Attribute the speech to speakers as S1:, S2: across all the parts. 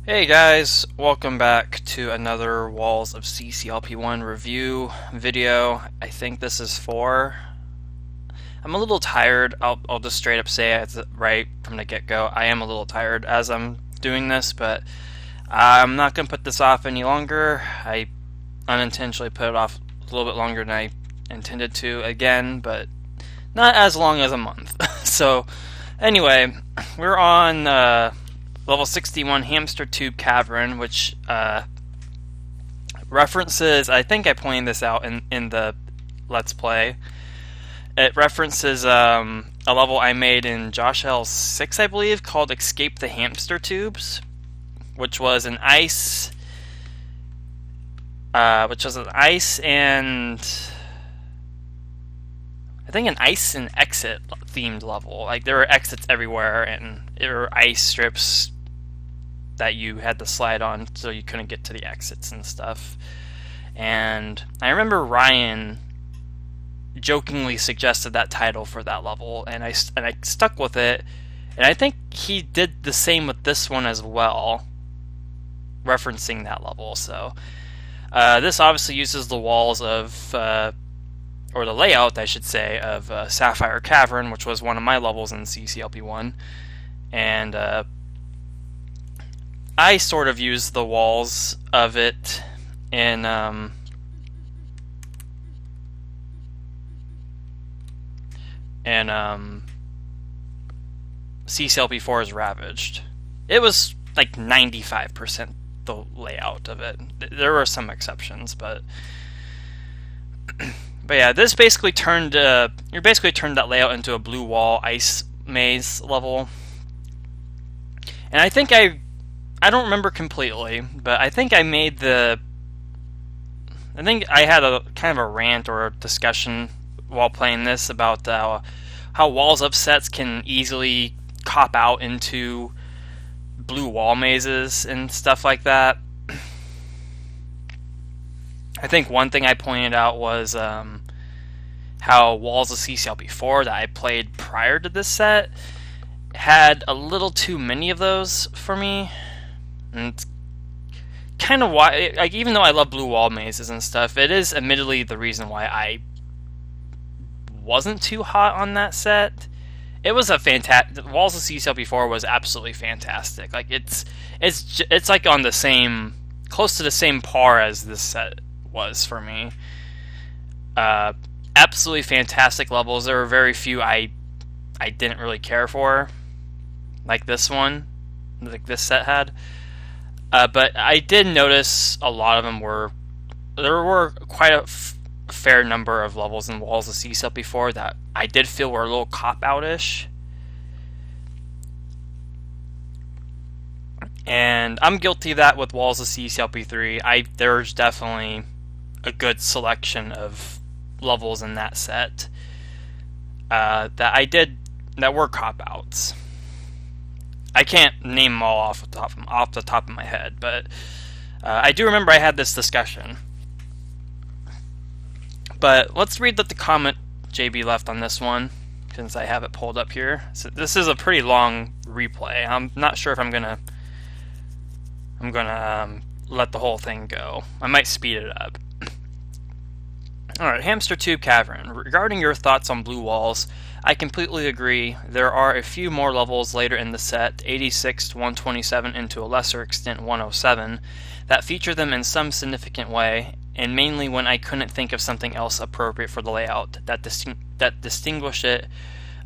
S1: Hey guys, welcome back to another Walls of CCLP1 review video. I think this is 4. I'm a little tired. I'll just straight up say it right from the get-go. I am a little tired as I'm doing this, but I'm not going to put this off any longer. I unintentionally put it off a little bit longer than I intended to again, but not as long as a month. So anyway, we're on level 61 Hamster Tube Cavern, which references, I think I pointed this out in the Let's Play. It references a level I made in Josh L 6, I believe, called Escape the Hamster Tubes, which was an ice and I think an ice and exit themed level. Like there were exits everywhere, and there were ice strips that you had to slide on so you couldn't get to the exits and stuff. And I remember Ryan jokingly suggested that title for that level, and I stuck with it. And I think he did the same with this one as well, referencing that level. So this obviously uses the walls of or the layout, I should say, of Sapphire Cavern, which was one of my levels in CCLP1. And I sort of used the walls of it in CCLP4's Ravaged. It was like 95% the layout of it. There were some exceptions, but yeah, this basically turned you basically turned that layout into a blue wall ice maze level. And I think I don't remember completely, but I think I had a kind of a rant or a discussion while playing this about how walls of sets can easily cop out into blue wall mazes and stuff like that. I think one thing I pointed out was how Walls of CCLP4 that I played prior to this set had a little too many of those for me. And it's kind of why, like, even though I love blue wall mazes and stuff, it is admittedly the reason why I wasn't too hot on that set. It was a fantastic. Walls of CCLP4 was absolutely fantastic. Like it's like on the same, close to the same par as this set was for me. Absolutely fantastic levels. There were very few I didn't really care for, like this one, like this set had. But I did notice a lot of them there were quite a fair number of levels in Walls of CCLP4 that I did feel were a little cop-out-ish. And I'm guilty of that with Walls of CCLP3. There's definitely a good selection of levels in that set that were cop-outs. I can't name them all off the top of my head, but I do remember I had this discussion. But let's read the comment JB left on this one, since I have it pulled up here. So this is a pretty long replay. I'm not sure if I'm gonna let the whole thing go. I might speed it up. Alright, Hamster Tube Cavern. Regarding your thoughts on blue walls, I completely agree. There are a few more levels later in the set, 86 to 127 and to a lesser extent 107, that feature them in some significant way, and mainly when I couldn't think of something else appropriate for the layout that distinguished it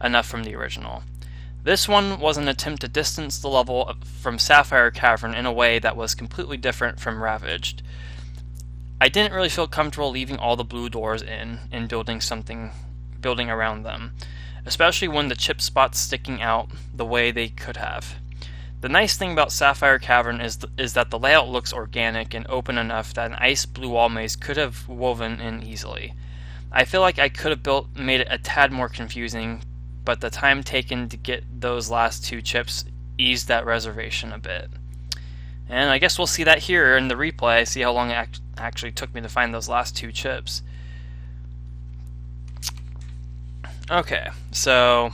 S1: enough from the original. This one was an attempt to distance the level from Sapphire Cavern in a way that was completely different from Ravaged. I didn't really feel comfortable leaving all the blue doors in and building around them, especially when the chip spots sticking out the way they could have. The nice thing about Sapphire Cavern is that the layout looks organic and open enough that an ice blue wall maze could have woven in easily. I feel like I could have made it a tad more confusing, but the time taken to get those last 2 chips eased that reservation a bit. And I guess we'll see that here in the replay, see how long it actually took me to find those last 2 chips. Okay, so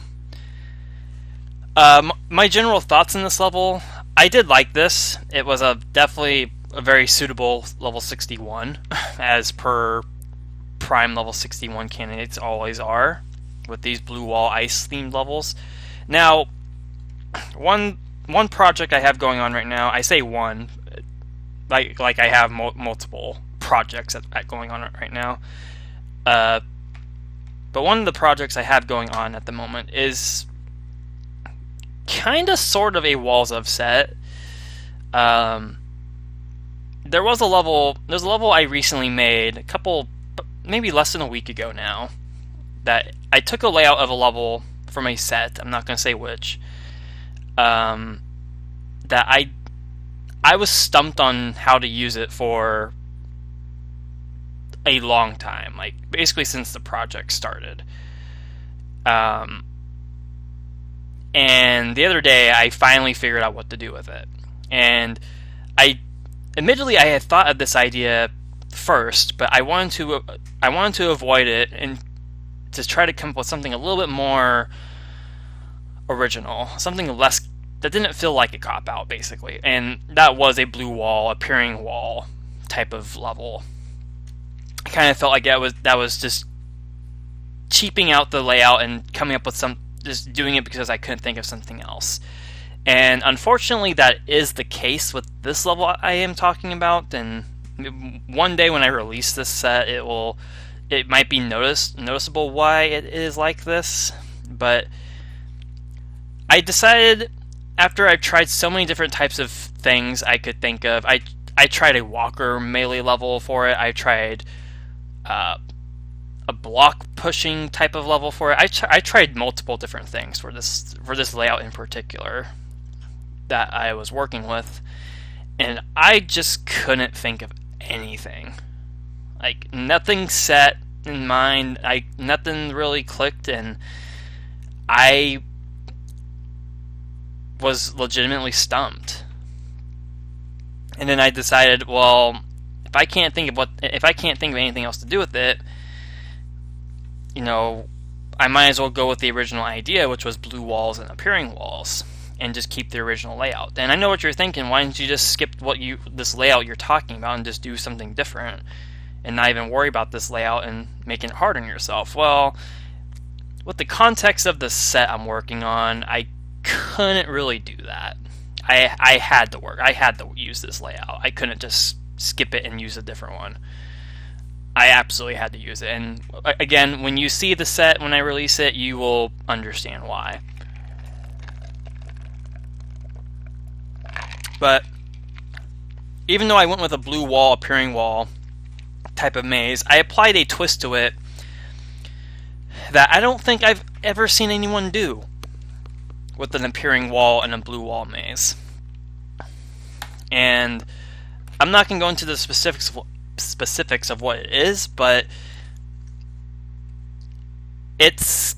S1: my general thoughts on this level, I did like this. It was definitely a very suitable level 61, as per prime level 61 candidates always are, with these blue wall ice themed levels. Now, one project I have going on right now, I say one, like I have multiple projects going on right now. But one of the projects I have going on at the moment is kind of sort of a Walls of set. There's a level I recently made maybe less than a week ago now, that I took a layout of a level from a set, I'm not going to say which, that I was stumped on how to use it for a long time, like basically since the project started. And the other day I finally figured out what to do with it. And admittedly I had thought of this idea first, but I wanted to avoid it and to try to come up with something a little bit more original, something less that didn't feel like a cop-out, basically. And that was a blue wall, appearing wall type of level. I kind of felt like that was just cheaping out the layout and coming up with just doing it because I couldn't think of something else. And unfortunately, that is the case with this level I am talking about. And one day when I release this set, it might be noticeable why it is like this. But I decided, after I've tried so many different types of things I could think of, I tried a walker melee level for it. I tried a block pushing type of level for it. I tried multiple different things for this layout in particular that I was working with, and I just couldn't think of anything. Like, nothing set in mind. Nothing really clicked, and I was legitimately stumped. And then I decided, well, if I can't think of anything else to do with it, I might as well go with the original idea, which was blue walls and appearing walls, and just keep the original layout. And I know what you're thinking. Why don't you just skip this layout you're talking about and just do something different, and not even worry about this layout and making it hard on yourself? Well, with the context of the set I'm working on, I couldn't really do that. I had to use this layout. I couldn't just skip it and use a different one. I absolutely had to use it. And again, when you see the set when I release it, you will understand why. But even though I went with a blue wall, appearing wall type of maze, I applied a twist to it that I don't think I've ever seen anyone do with an appearing wall and a blue wall maze. And I'm not going to go into the specifics of what it is, but it's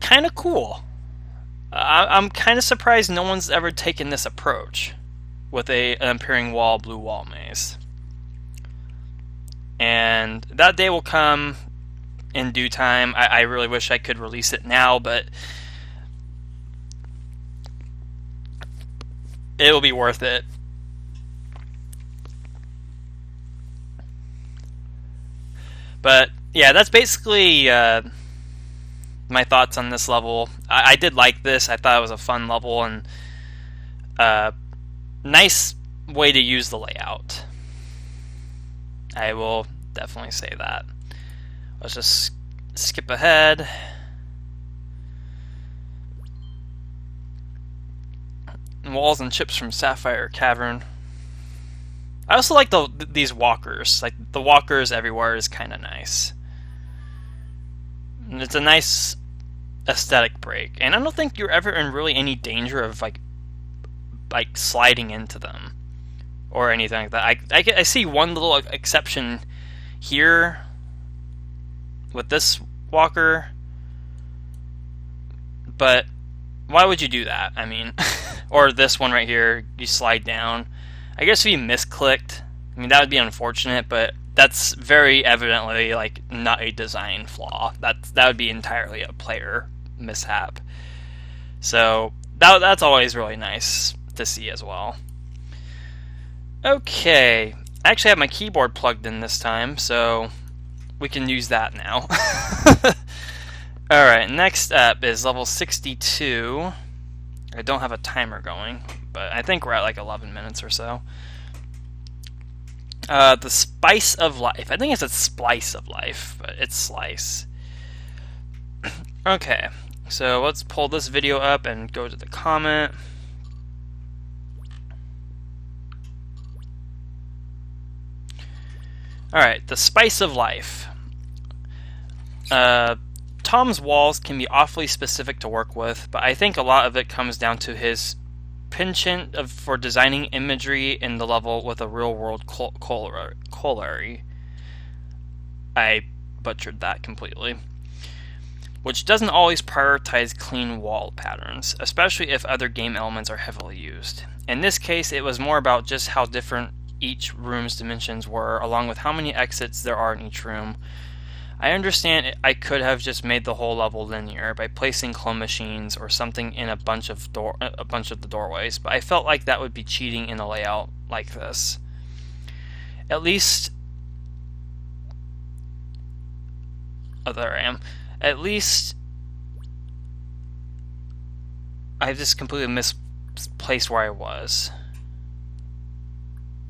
S1: kind of cool. I'm kind of surprised no one's ever taken this approach with an appearing wall, blue wall maze. And that day will come in due time. I really wish I could release it now, but it'll be worth it. But yeah, that's basically my thoughts on this level. I did like this. I thought it was a fun level and nice way to use the layout. I will definitely say that. Let's just skip ahead. Walls and chips from Sapphire Cavern. I also like these walkers. Like, the walkers everywhere is kind of nice. And it's a nice aesthetic break. And I don't think you're ever in really any danger of like sliding into them or anything like that. I see one little exception here with this walker, but why would you do that? I mean, or this one right here, you slide down. I guess if you misclicked, I mean, that would be unfortunate, but that's very evidently like not a design flaw. That would be entirely a player mishap. So that's always really nice to see as well. Okay, I actually have my keyboard plugged in this time, so we can use that now. Alright, next up is level 62. I don't have a timer going, but I think we're at like 11 minutes or so. The Spice of Life. I think it's a Splice of Life, but it's Slice. Okay, so let's pull this video up and go to the comment. Alright, the Spice of Life. Tom's walls can be awfully specific to work with, but I think a lot of it comes down to his penchant for designing imagery in the level with a real-world corollary. I butchered that completely. Which doesn't always prioritize clean wall patterns, especially if other game elements are heavily used. In this case, it was more about just how different each room's dimensions were, along with how many exits there are in each room. I understand I could have just made the whole level linear by placing clone machines or something in a bunch of the doorways, but I felt like that would be cheating in a layout like this. At least... Oh, there I am. At least... I just completely misplaced where I was.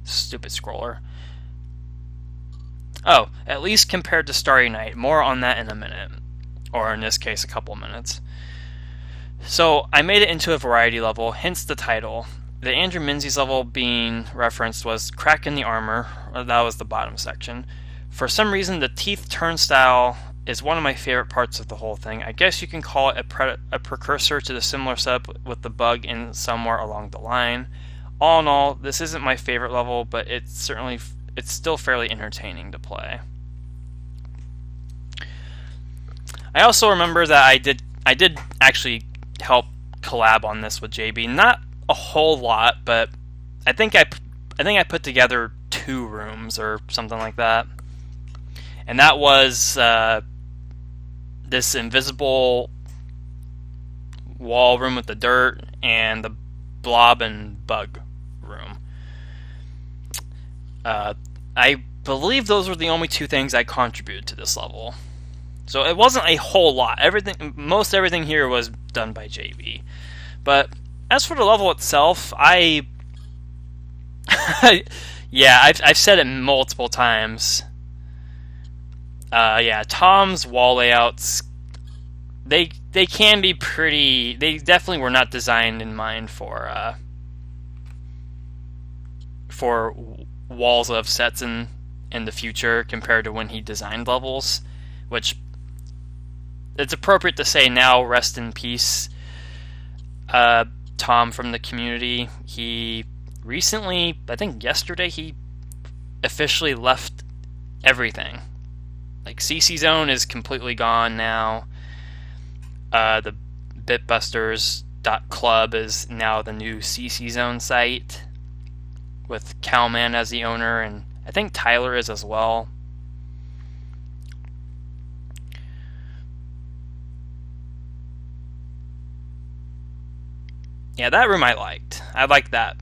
S1: Stupid scroller. Oh, at least compared to Starry Night. More on that in a minute. Or in this case, a couple minutes. So, I made it into a variety level, hence the title. The Andrew Menzies level being referenced was Crack in the Armor. That was the bottom section. For some reason, the Teeth Turnstile is one of my favorite parts of the whole thing. I guess you can call it a precursor to the similar setup with the bug in somewhere along the line. All in all, this isn't my favorite level, but it's still fairly entertaining to play. I also remember that I did actually help collab on this with JB. Not a whole lot, but I think I put together 2 rooms or something like that. And that was this invisible wall room with the dirt and the blob and bug room. I believe those were the only 2 things I contributed to this level. So it wasn't a whole lot. Most everything here was done by JB. But as for the level itself, yeah, I've said it multiple times. Yeah, Tom's wall layouts, they can be pretty. They definitely were not designed in mind for walls of sets in the future compared to when he designed levels, which it's appropriate to say now, rest in peace, Tom from the community. He recently, I think yesterday, he officially left everything. Like, CC Zone is completely gone now. The Bitbusters.club is now the new CC Zone site, with Cowman as the owner, and I think Tyler is as well. Yeah, that room I liked. I like that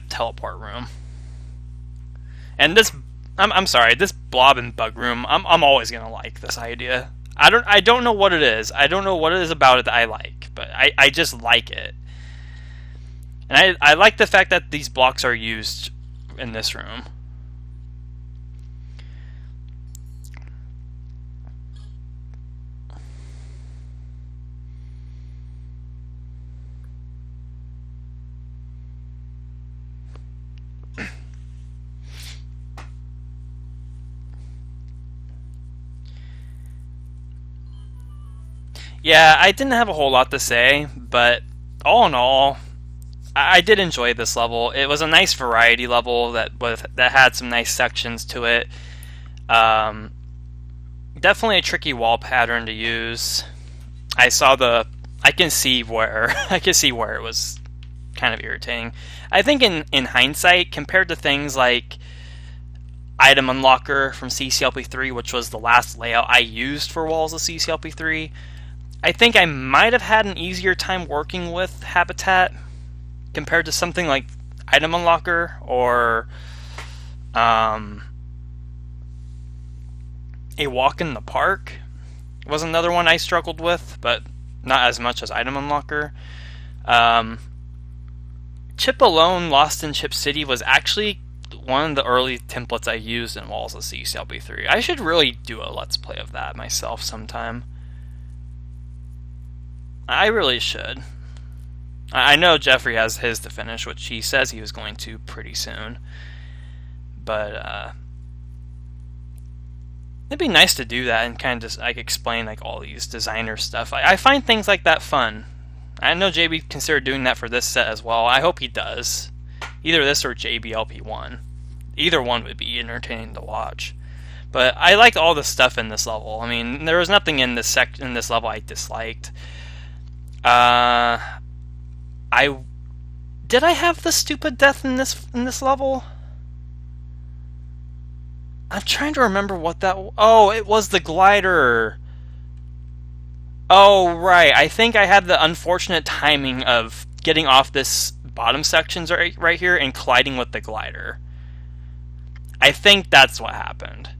S1: teleport room. And this, I'm sorry, this blob and bug room, I'm always gonna like this idea. I don't know what it is. I don't know what it is about it that I like, but I just like it. And I like the fact that these blocks are used in this room. Yeah, I didn't have a whole lot to say, but all in all, I did enjoy this level. It was a nice variety level that had some nice sections to it. Definitely a tricky wall pattern to use. I can see where it was kind of irritating. I think in hindsight, compared to things like Item Unlocker from CCLP3, which was the last layout I used for walls of CCLP3, I think I might have had an easier time working with Habitat. compared to something like Item Unlocker or A Walk in the Park was another one I struggled with, but not as much as Item Unlocker. Chip Alone Lost in Chip City was actually one of the early templates I used in Walls of CCLP3. I should really do a Let's Play of that myself sometime. I really should. I know Jeffrey has his to finish, which he says he was going to pretty soon. But, it'd be nice to do that and kind of just like explain like all these designer stuff. I find things like that fun. I know JB considered doing that for this set as well. I hope he does. Either this or JBLP1. Either one would be entertaining to watch. But I liked all the stuff in this level. I mean, there was nothing in this level I disliked. Did I have the stupid death in this level? I'm trying to remember what that. Oh, it was the glider. Oh, right. I think I had the unfortunate timing of getting off this bottom sections right here and colliding with the glider. I think that's what happened.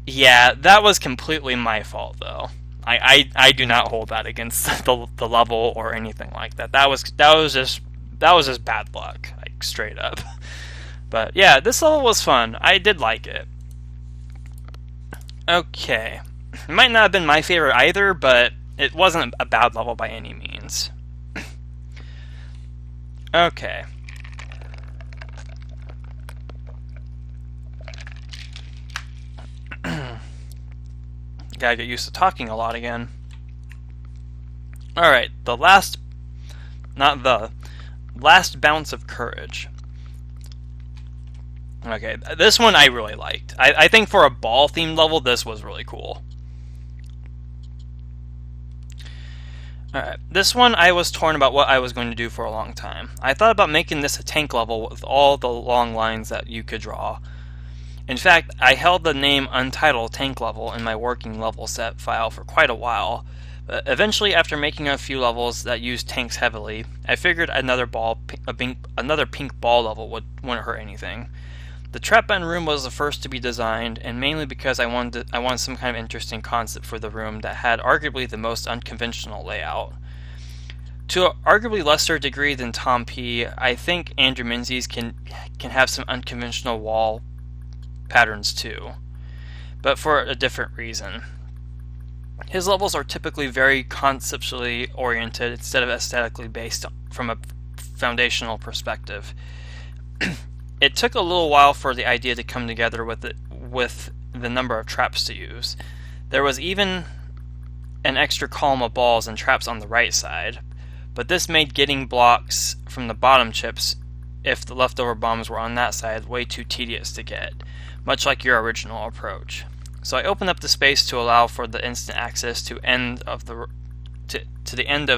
S1: Yeah, that was completely my fault, though. I do not hold that against the level or anything like that. That was just bad luck, like straight up. But yeah, this level was fun. I did like it. Okay. It might not have been my favorite either, but it wasn't a bad level by any means. Okay. Gotta get used to talking a lot again. Alright, last Bounce of Courage. Okay, this one I really liked. I think for a ball-themed level, this was really cool. Alright, this one I was torn about what I was going to do for a long time. I thought about making this a tank level with all the long lines that you could draw. In fact, I held the name Untitled Tank Level in my working level set file for quite a while, but eventually after making a few levels that used tanks heavily, I figured another pink ball level wouldn't hurt anything. The trap button room was the first to be designed, and mainly because I wanted some kind of interesting concept for the room that had arguably the most unconventional layout. To an arguably lesser degree than Tom P., I think Andrew Menzies can have some unconventional wall patterns too, but for a different reason. His levels are typically very conceptually oriented instead of aesthetically based from a foundational perspective. It took a little while for the idea to come together with the number of traps to use. There was even an extra column of balls and traps on the right side, but this made getting blocks from the bottom chips, if the leftover bombs were on that side, way too tedious to get, much like your original approach. So I opened up the space to allow for the instant access to the end of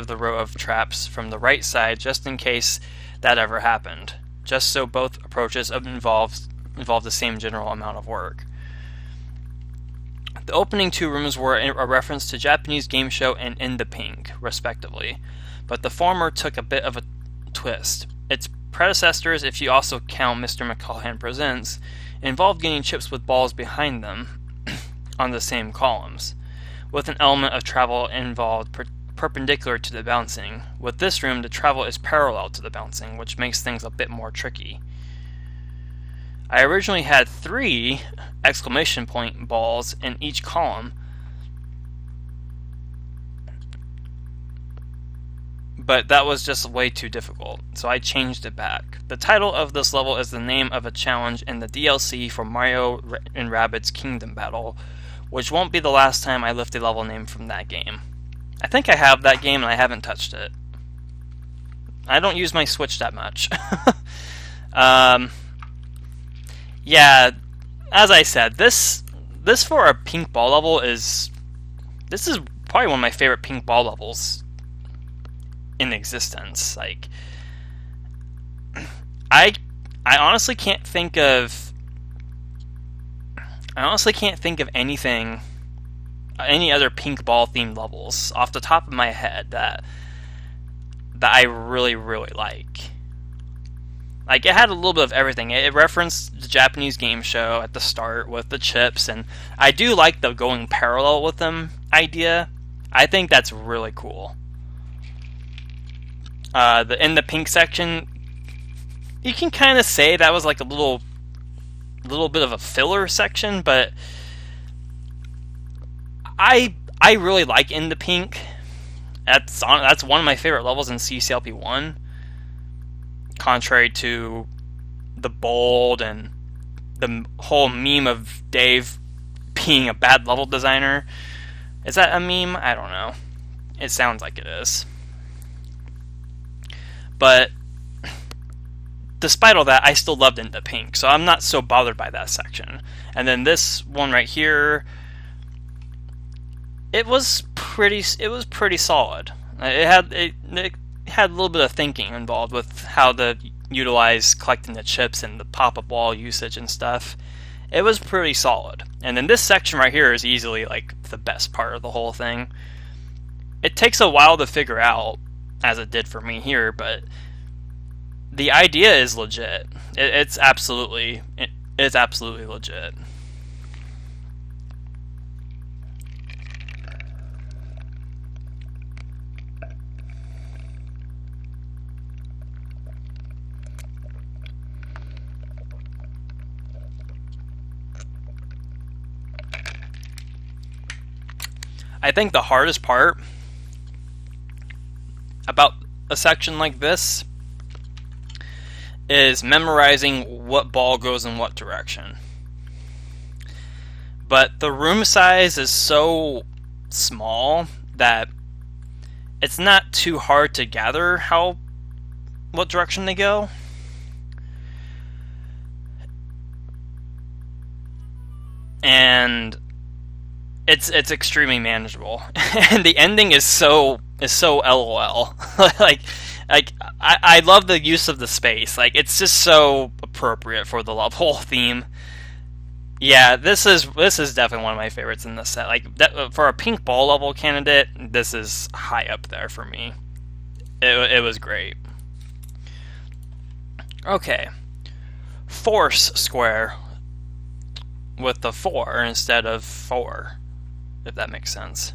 S1: the row of traps from the right side, just in case that ever happened, just so both approaches involve the same general amount of work. The opening two rooms were a reference to Japanese game show and In the Pink, respectively, but the former took a bit of a twist. Its predecessors, if you also count Mr. McCallhan Presents, involved getting chips with balls behind them on the same columns, with an element of travel involved perpendicular to the bouncing. With this room, the travel is parallel to the bouncing, which makes things a bit more tricky. I originally had 3 exclamation point balls in each column, but that was just way too difficult, so I changed it back. The title of this level is the name of a challenge in the DLC for Mario & Rabbids Kingdom Battle, which won't be the last time I lift a level name from that game. I think I have that game and I haven't touched it. I don't use my Switch that much. Yeah, as I said, this for a pink ball level this is probably one of my favorite pink ball levels in existence. Like, I honestly can't think of any other pink ball themed levels off the top of my head that that I really, really like. Like, it had a little bit of everything. It referenced the Japanese game show at the start with the chips, and I do like the going parallel with them idea. I think that's really cool. In the pink section, you can kind of say that was like a little bit of a filler section, but I really like In the Pink. That's one of my favorite levels in CCLP1. Contrary to the bold and the whole meme of Dave being a bad level designer. Is that a meme? I don't know. It sounds like it is. But despite all that, I still loved In the Pink, so I'm not so bothered by that section. And then this one right here, it was pretty solid. It had a little bit of thinking involved with how to utilize collecting the chips and the pop-up wall usage and stuff. It was pretty solid. And then this section right here is easily like the best part of the whole thing. It takes a while to figure out, as it did for me here, but the idea is legit. It's absolutely legit. I think the hardest part about a section like this is memorizing what ball goes in what direction. But the room size is so small that it's not too hard to gather what direction they go. And it's extremely manageable. And the ending is so LOL. like I love the use of the space. Like, it's just so appropriate for the level theme. Yeah, this is definitely one of my favorites in this set. Like, for a pink ball level candidate, this is high up there for me. It was great. Okay, force square with the 4 instead of 4, if that makes sense.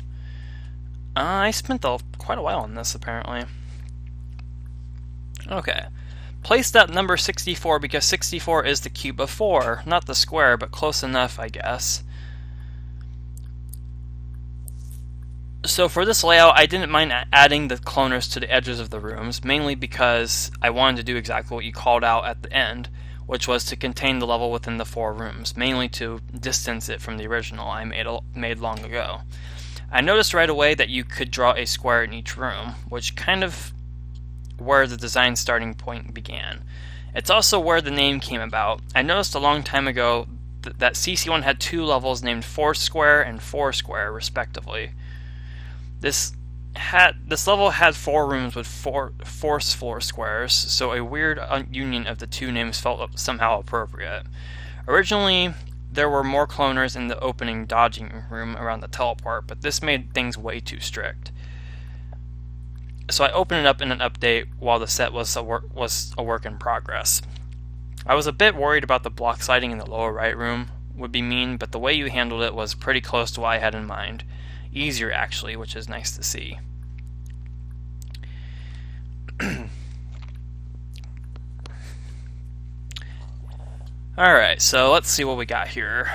S1: I spent quite a while on this, apparently. Okay. Placed at number 64 because 64 is the cube of 4. Not the square, but close enough, I guess. So for this layout, I didn't mind adding the cloners to the edges of the rooms, mainly because I wanted to do exactly what you called out at the end, which was to contain the level within the 4 rooms, mainly to distance it from the original I made long ago. I noticed right away that you could draw a square in each room, which kind of where the design starting point began. It's also where the name came about. I noticed a long time ago that CC1 had 2 levels named Force Square and 4 Square, respectively. This level had 4 rooms with 4 force floor squares, so a weird union of the 2 names felt somehow appropriate. Originally, there were more cloners in the opening dodging room around the teleport, but this made things way too strict. So I opened it up in an update while the set was a work in progress. I was a bit worried about the block sliding in the lower right room would be mean, but the way you handled it was pretty close to what I had in mind. Easier, actually, which is nice to see. Alright, so let's see what we got here.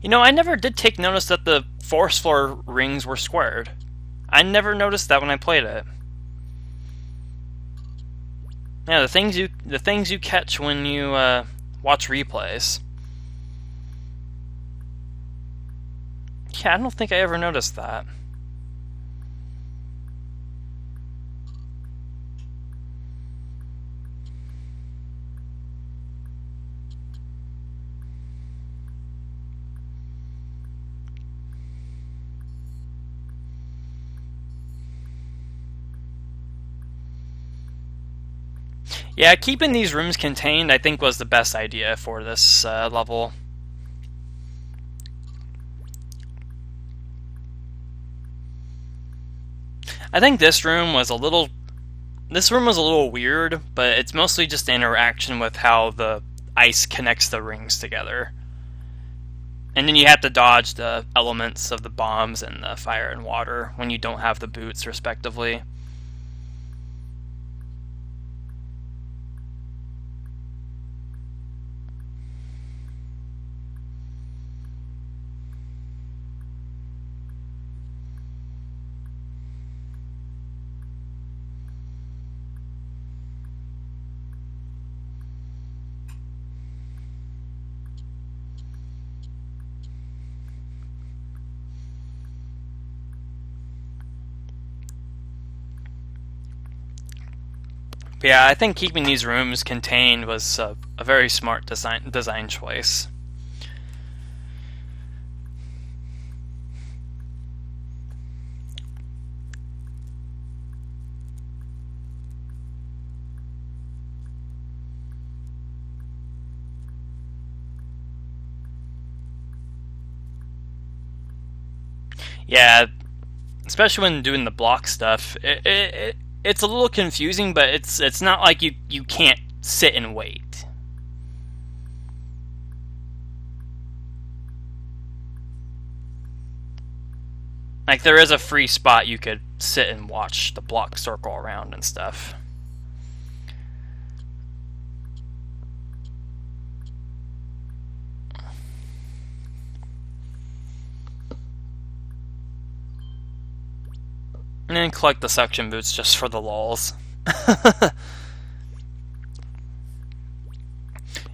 S1: You know, I never did take notice that the force floor rings were squared. I never noticed that when I played it. Yeah, the things you catch when you watch replays. Yeah, I don't think I ever noticed that. Yeah, keeping these rooms contained, I think, was the best idea for this level. I think this room was a little weird, but it's mostly just the interaction with how the ice connects the rings together. And then you have to dodge the elements of the bombs and the fire and water when you don't have the boots, respectively. But yeah, I think keeping these rooms contained was a very smart design choice. Yeah, especially when doing the block stuff, it's a little confusing, but it's not like you can't sit and wait. Like, there is a free spot you could sit and watch the block circle around and stuff. And then collect the suction boots just for the lulz.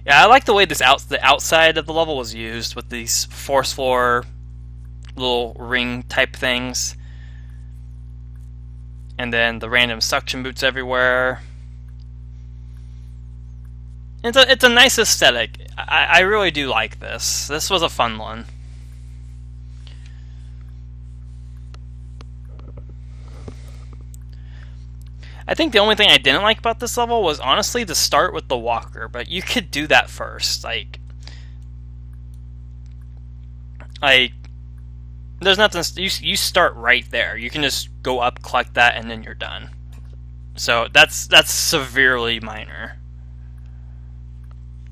S1: Yeah, I like the way the outside of the level was used with these force floor little ring type things. And then the random suction boots everywhere. It's a nice aesthetic. I really do like this. This was a fun one. I think the only thing I didn't like about this level was honestly the start with the walker, but you could do that first. Like there's nothing. You start right there. You can just go up, collect that, and then you're done. So that's severely minor.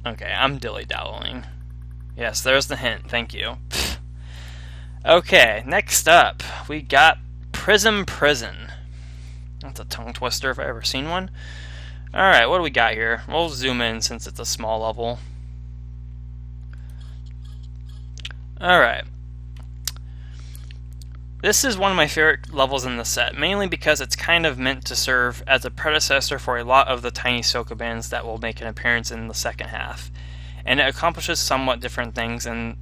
S1: Okay, I'm dilly-dallying. Yes, there's the hint. Thank you. Okay, next up we got Prism Prison. That's a tongue twister if I've ever seen one. Alright, what do we got here? We'll zoom in since it's a small level. Alright. This is one of my favorite levels in the set, mainly because it's kind of meant to serve as a predecessor for a lot of the tiny sokobans that will make an appearance in the second half. And it accomplishes somewhat different things than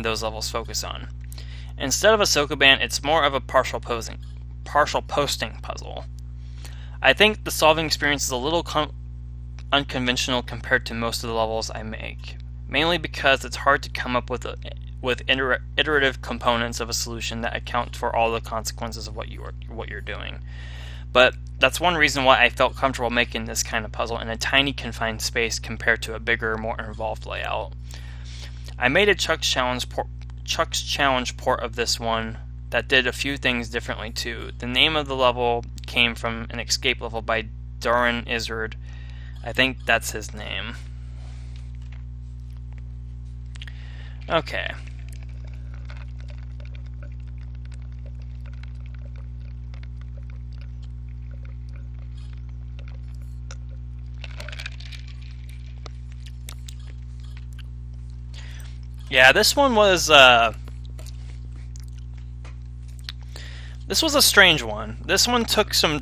S1: those levels focus on. Instead of a sokoban, it's more of a partial posting puzzle. I think the solving experience is a little unconventional compared to most of the levels I make, mainly because it's hard to come up with iterative components of a solution that account for all the consequences of what you're doing. But that's one reason why I felt comfortable making this kind of puzzle in a tiny confined space compared to a bigger, more involved layout. I made a Chuck's Challenge port of this one that did a few things differently too. The name of the level came from an escape level by Darren Izzard. I think that's his name. Okay. Yeah, this one was a strange one. This one took some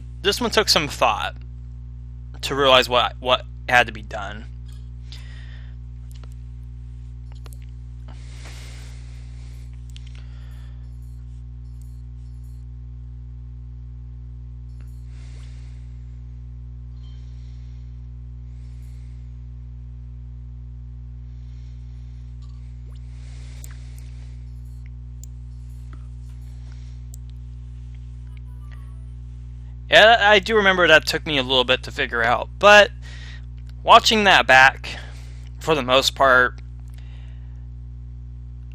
S1: thought to realize what had to be done. Yeah, I do remember that took me a little bit to figure out, but watching that back, for the most part,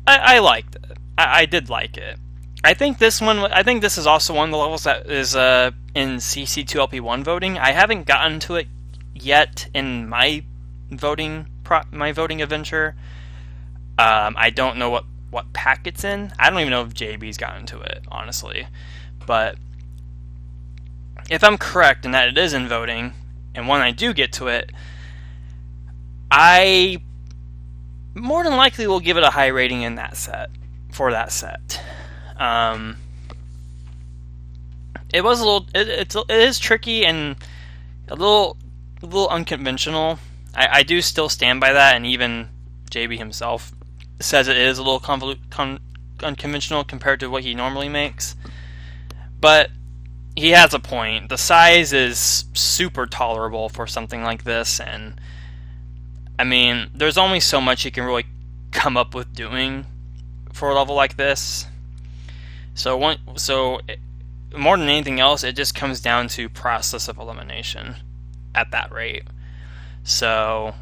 S1: I liked it. I did like it. I think this one. I think this is also one of the levels that is in CCLP1 voting. I haven't gotten to it yet in my voting adventure. I don't know what pack it's in. I don't even know if JB's gotten to it, honestly. But if I'm correct in that it is in voting, and when I do get to it, I more than likely will give it a high rating in that set. For that set. It was a little. It is tricky and a little unconventional. I do still stand by that, and even JB himself says it is a little unconventional compared to what he normally makes. But he has a point. The size is super tolerable for something like this, and I mean, there's only so much you can really come up with doing for a level like this. So more than anything else, it just comes down to process of elimination at that rate. So,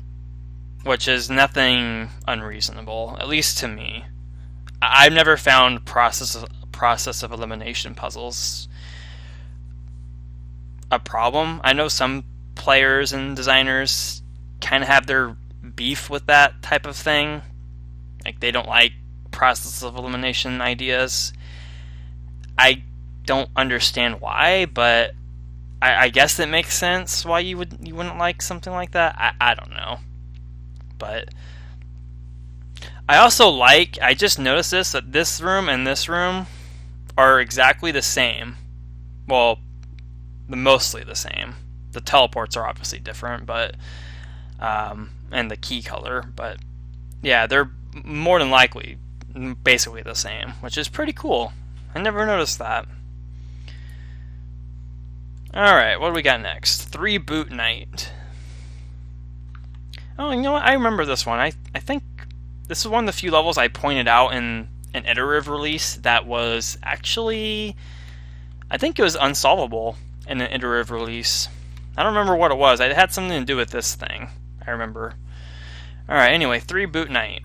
S1: which is nothing unreasonable, at least to me. I've never found process of elimination puzzles a problem. I know some players and designers kind of have their beef with that type of thing. Like, they don't like process of elimination ideas. I don't understand why, but I guess it makes sense why you wouldn't like something like that. I don't know. But I just noticed that this room and this room are exactly the same. Well, mostly the same. The teleports are obviously different, but and the key color, but yeah, they're more than likely basically the same, which is pretty cool. I never noticed that. Alright, what do we got next? 3 Boot Night. Oh, you know what? I remember this one. I think this is one of the few levels I pointed out in an iterative release that was actually, I think it was unsolvable in an iterative release. I don't remember what it was. It had something to do with this thing, I remember. Alright, anyway, 3 Boot Night.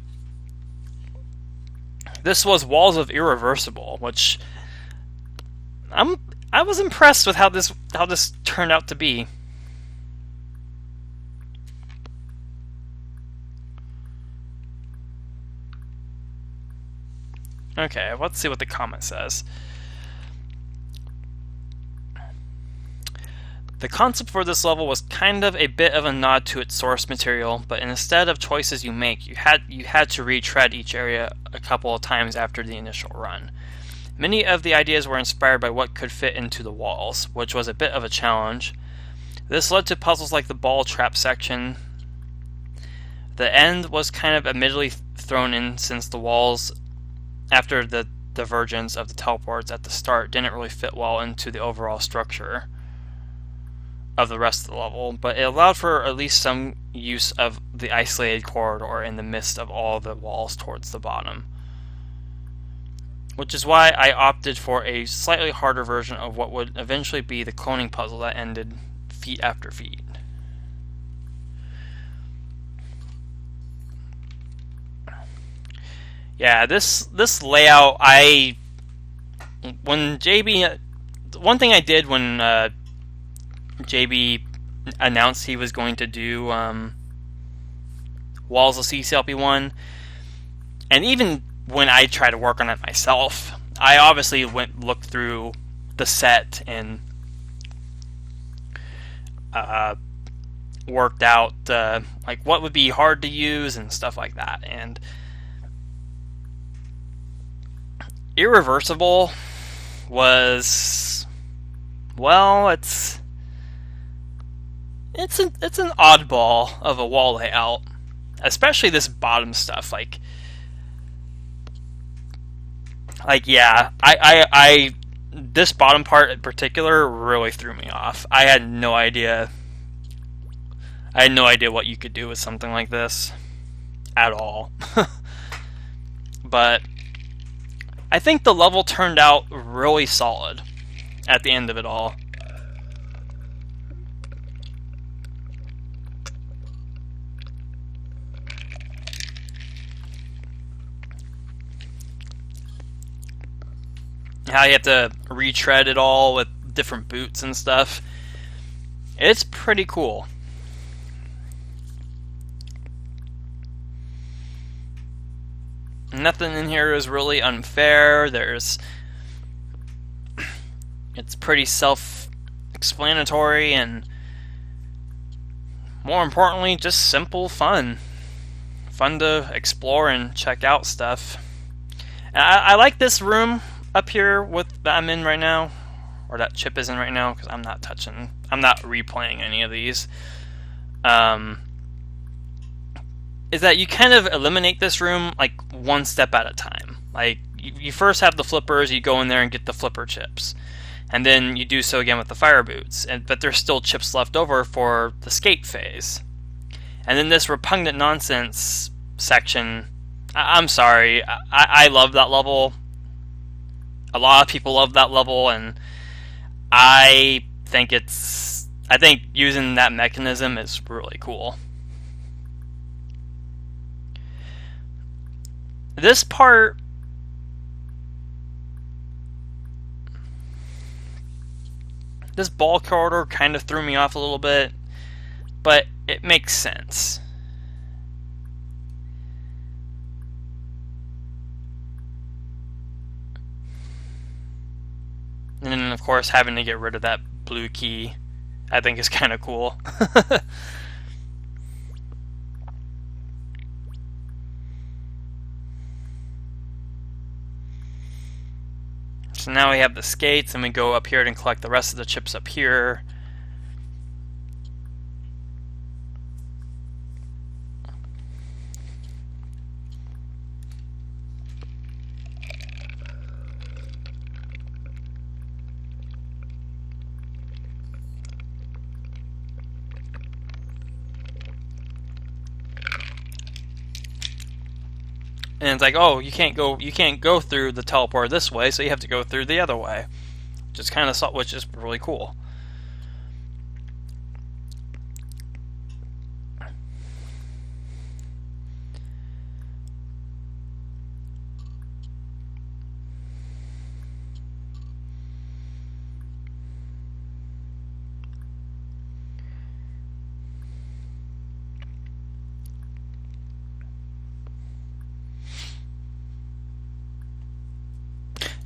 S1: This was Walls of Irreversible, which I was impressed with how this turned out to be. Okay, let's see what the comment says. The concept for this level was kind of a bit of a nod to its source material, but instead of choices you make, you had to retread each area a couple of times after the initial run. Many of the ideas were inspired by what could fit into the walls, which was a bit of a challenge. This led to puzzles like the ball trap section. The end was kind of admittedly thrown in since the walls, after the divergence of the teleports at the start, didn't really fit well into the overall structure of the rest of the level, but it allowed for at least some use of the isolated corridor in the midst of all the walls towards the bottom. Which is why I opted for a slightly harder version of what would eventually be the cloning puzzle that ended feet after feet. Yeah, this layout, one thing I did when JB announced he was going to do Walls of CCLP1, and even when I tried to work on it myself, I obviously looked through the set and worked out like what would be hard to use and stuff like that. And Irreversible was, well, it's an oddball of a wall layout, especially this bottom stuff. Like yeah, I this bottom part in particular really threw me off. I had no idea what you could do with something like this at all. But I think the level turned out really solid at the end of it all. how you have to retread it all with different boots and stuff. It's pretty cool. Nothing in here is really unfair. It's pretty self-explanatory and, more importantly, just simple fun. Fun to explore and check out stuff. And I like this room up here that I'm in right now, or that Chip is in right now, because I'm not replaying any of these. Is that you kind of eliminate this room like one step at a time. Like you first have the flippers, you go in there and get the flipper chips, and then you do so again with the fire boots. But there's still chips left over for the skate phase. And then this repugnant nonsense section. I'm sorry, I love that level. A lot of people love that level, and I think using that mechanism is really cool. This part, this ball corridor kind of threw me off a little bit, but it makes sense. And then, of course, having to get rid of that blue key, I think is kind of cool. So now we have the skates, and we go up here and collect the rest of the chips up here. And it's like, oh, you can't go through the teleport this way, so you have to go through the other way. Which is really cool.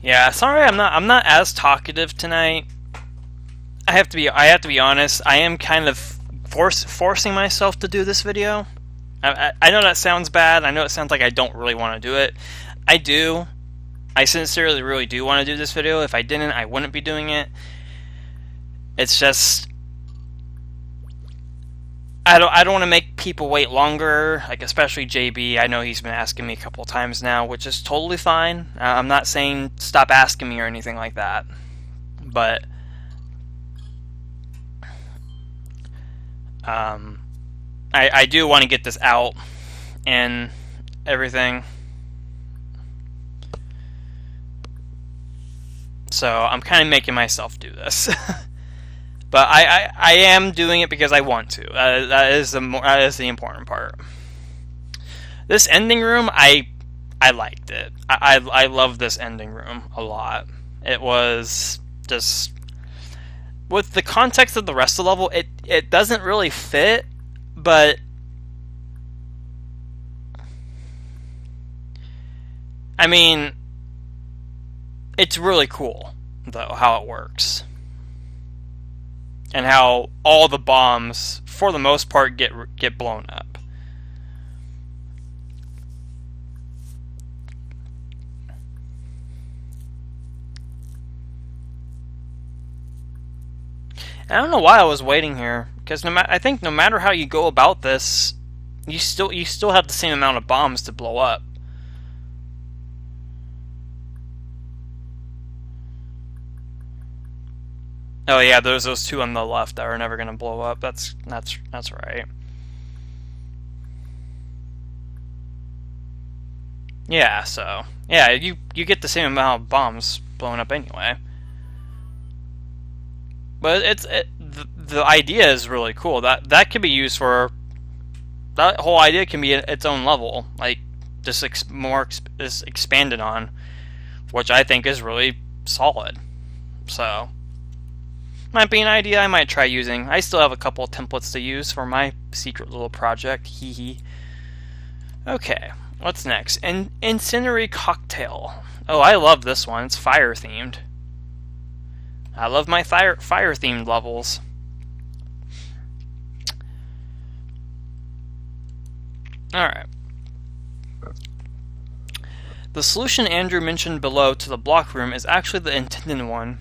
S1: Yeah, sorry, I'm not as talkative tonight. I have to be honest. I am kind of forcing myself to do this video. I know that sounds bad. I know it sounds like I don't really want to do it. I do. I sincerely really do want to do this video. If I didn't, I wouldn't be doing it. It's just I don't want to make people wait longer, like especially JB. I know he's been asking me a couple of times now, which is totally fine. I'm not saying stop asking me or anything like that, but I do want to get this out and everything. So I'm kind of making myself do this. But I am doing it because I want to. That is the important part. This ending room, I liked it. I love this ending room a lot. It was just, with the context of the rest of the level, it doesn't really fit, but I mean, it's really cool though how it works. And how all the bombs, for the most part, get blown up. And I don't know why I was waiting here, because I think no matter how you go about this, you still have the same amount of bombs to blow up. Oh yeah, there's those two on the left that are never gonna blow up. That's right. Yeah, so yeah, you get the same amount of bombs blown up anyway. But the idea is really cool. That could be used for, that whole idea can be its own level, like just more expanded on, which I think is really solid. So, might be an idea I might try using. I still have a couple of templates to use for my secret little project. Hee hee. Okay, what's next? Incendiary Cocktail. Oh, I love this one. It's fire themed. I love my fire themed levels. Alright. The solution Andrew mentioned below to the block room is actually the intended one.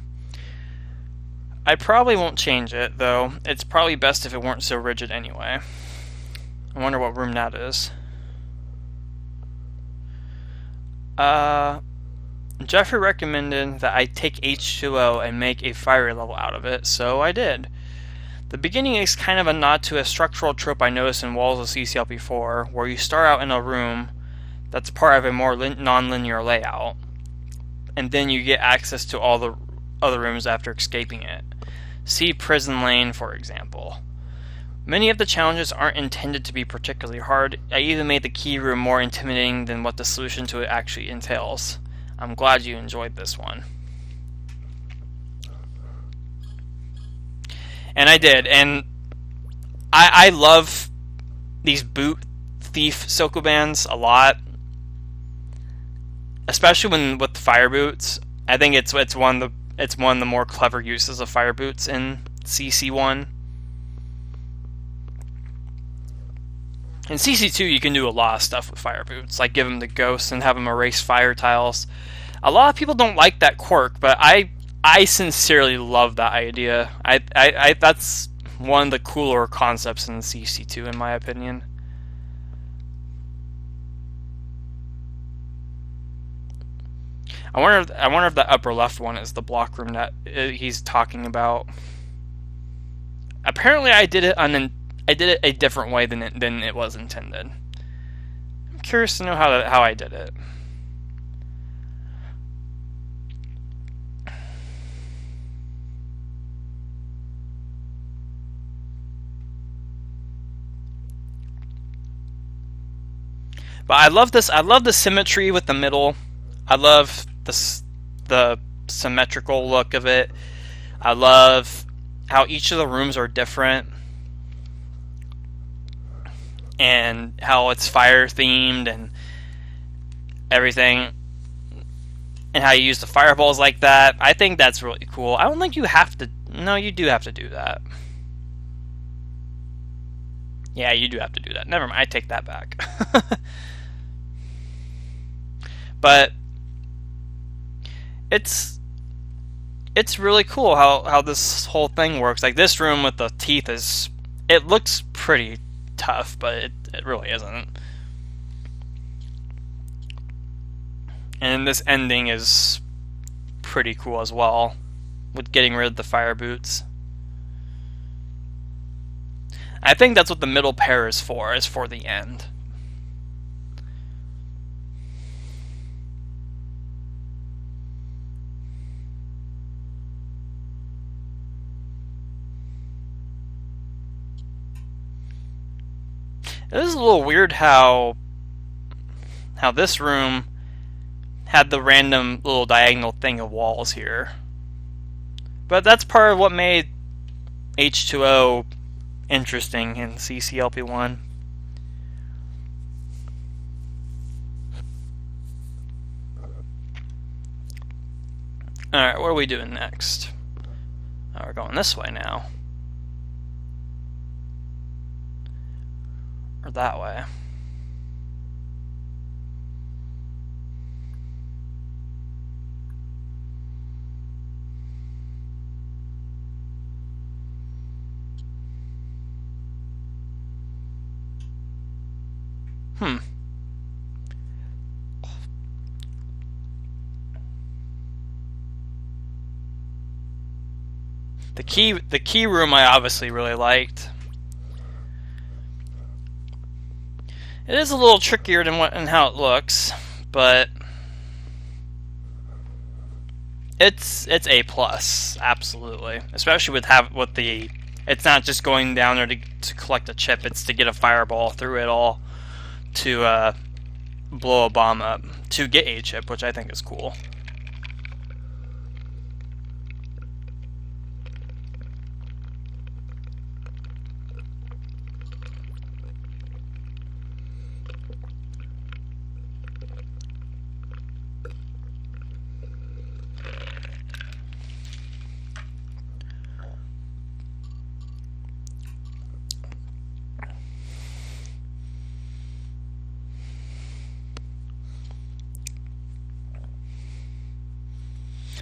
S1: I probably won't change it, though. It's probably best if it weren't so rigid anyway. I wonder what room that is. Jeffrey recommended that I take H2O and make a fiery level out of it, so I did. The beginning is kind of a nod to a structural trope I noticed in Walls of CCLP4, where you start out in a room that's part of a more non-linear layout, and then you get access to all the other rooms after escaping it. See Prison Lane, for example. Many of the challenges aren't intended to be particularly hard. I even made the key room more intimidating than what the solution to it actually entails. I'm glad you enjoyed this one. And I did, and I love these boot thief Sokobands a lot, especially with fire boots. I think it's one of the more clever uses of fire boots in CC1. In CC2, you can do a lot of stuff with fire boots, like give them the ghosts and have them erase fire tiles. A lot of people don't like that quirk, but I sincerely love that idea. I that's one of the cooler concepts in CC2, in my opinion. I wonder if the upper left one is the block room that he's talking about. Apparently, I did it a different way than it was intended. I'm curious to know how I did it. But I love this. I love the symmetry with the middle. I love the symmetrical look of it. I love how each of the rooms are different, and how it's fire themed and everything, and how you use the fireballs like that. I think that's really cool. I don't think you have to. No, you do have to do that. Yeah, you do have to do that. Never mind. I take that back. But it's really cool how this whole thing works. Like this room with the teeth it looks pretty tough, but it really isn't. And this ending is pretty cool as well, with getting rid of the fire boots. I think that's what the middle pair is for the end. It is a little weird how this room had the random little diagonal thing of walls here. But that's part of what made H2O interesting in CCLP1. Alright, what are we doing next? Oh, we're going this way now. Or that way. The key room I obviously really liked. It is a little trickier than how it looks, but it's A+, absolutely. Especially with the it's not just going down there to collect a chip; it's to get a fireball through it all to blow a bomb up to get a chip, which I think is cool.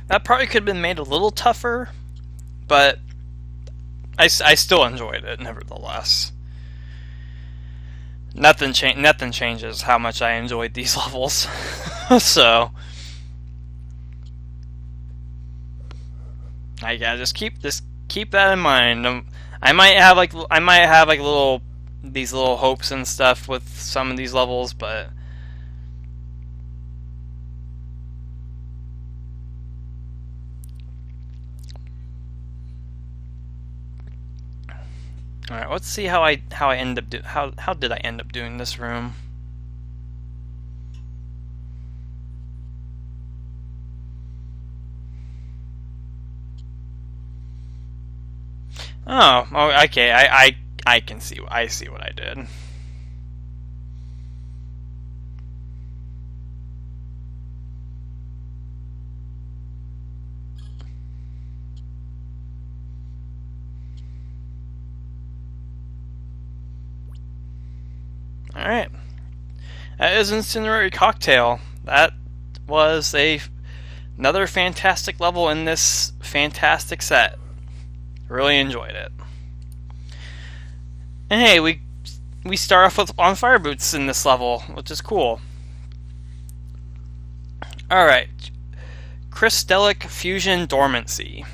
S1: That probably could have been made a little tougher, but I still enjoyed it nevertheless. Nothing changes how much I enjoyed these levels. So I gotta just keep that in mind. I might have like these little hopes and stuff with some of these levels, but all right, let's see how I end up how did I end up doing this room? Oh, okay. I can see. I see what I did. All right. That is Incendiary Cocktail. That was another fantastic level in this fantastic set. Really enjoyed it. And hey, we start off with on fire boots in this level, which is cool. Alright. Crystalic Fusion Dormancy.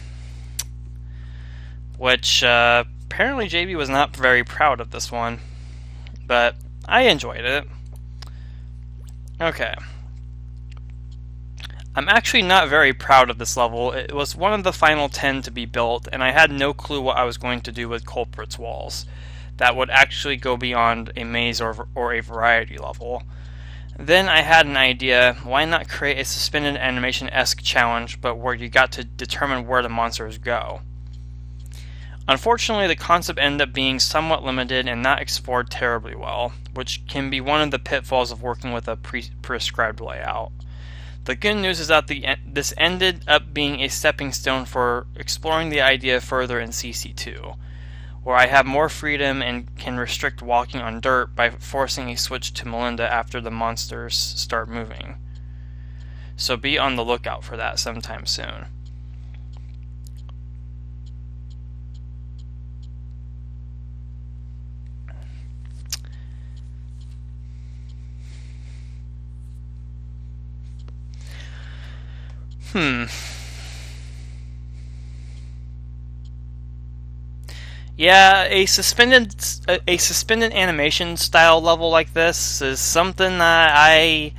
S1: Which apparently JB was not very proud of this one. But I enjoyed it. Okay. I'm actually not very proud of this level. It was one of the final 10 to be built, and I had no clue what I was going to do with Culprit's walls. That would actually go beyond a maze or a variety level. Then I had an idea, why not create a suspended animation-esque challenge, but where you got to determine where the monsters go. Unfortunately, the concept ended up being somewhat limited and not explored terribly well, which can be one of the pitfalls of working with a prescribed layout. The good news is that this ended up being a stepping stone for exploring the idea further in CC2, where I have more freedom and can restrict walking on dirt by forcing a switch to Melinda after the monsters start moving. So be on the lookout for that sometime soon. Yeah, a suspended animation style level like this is something that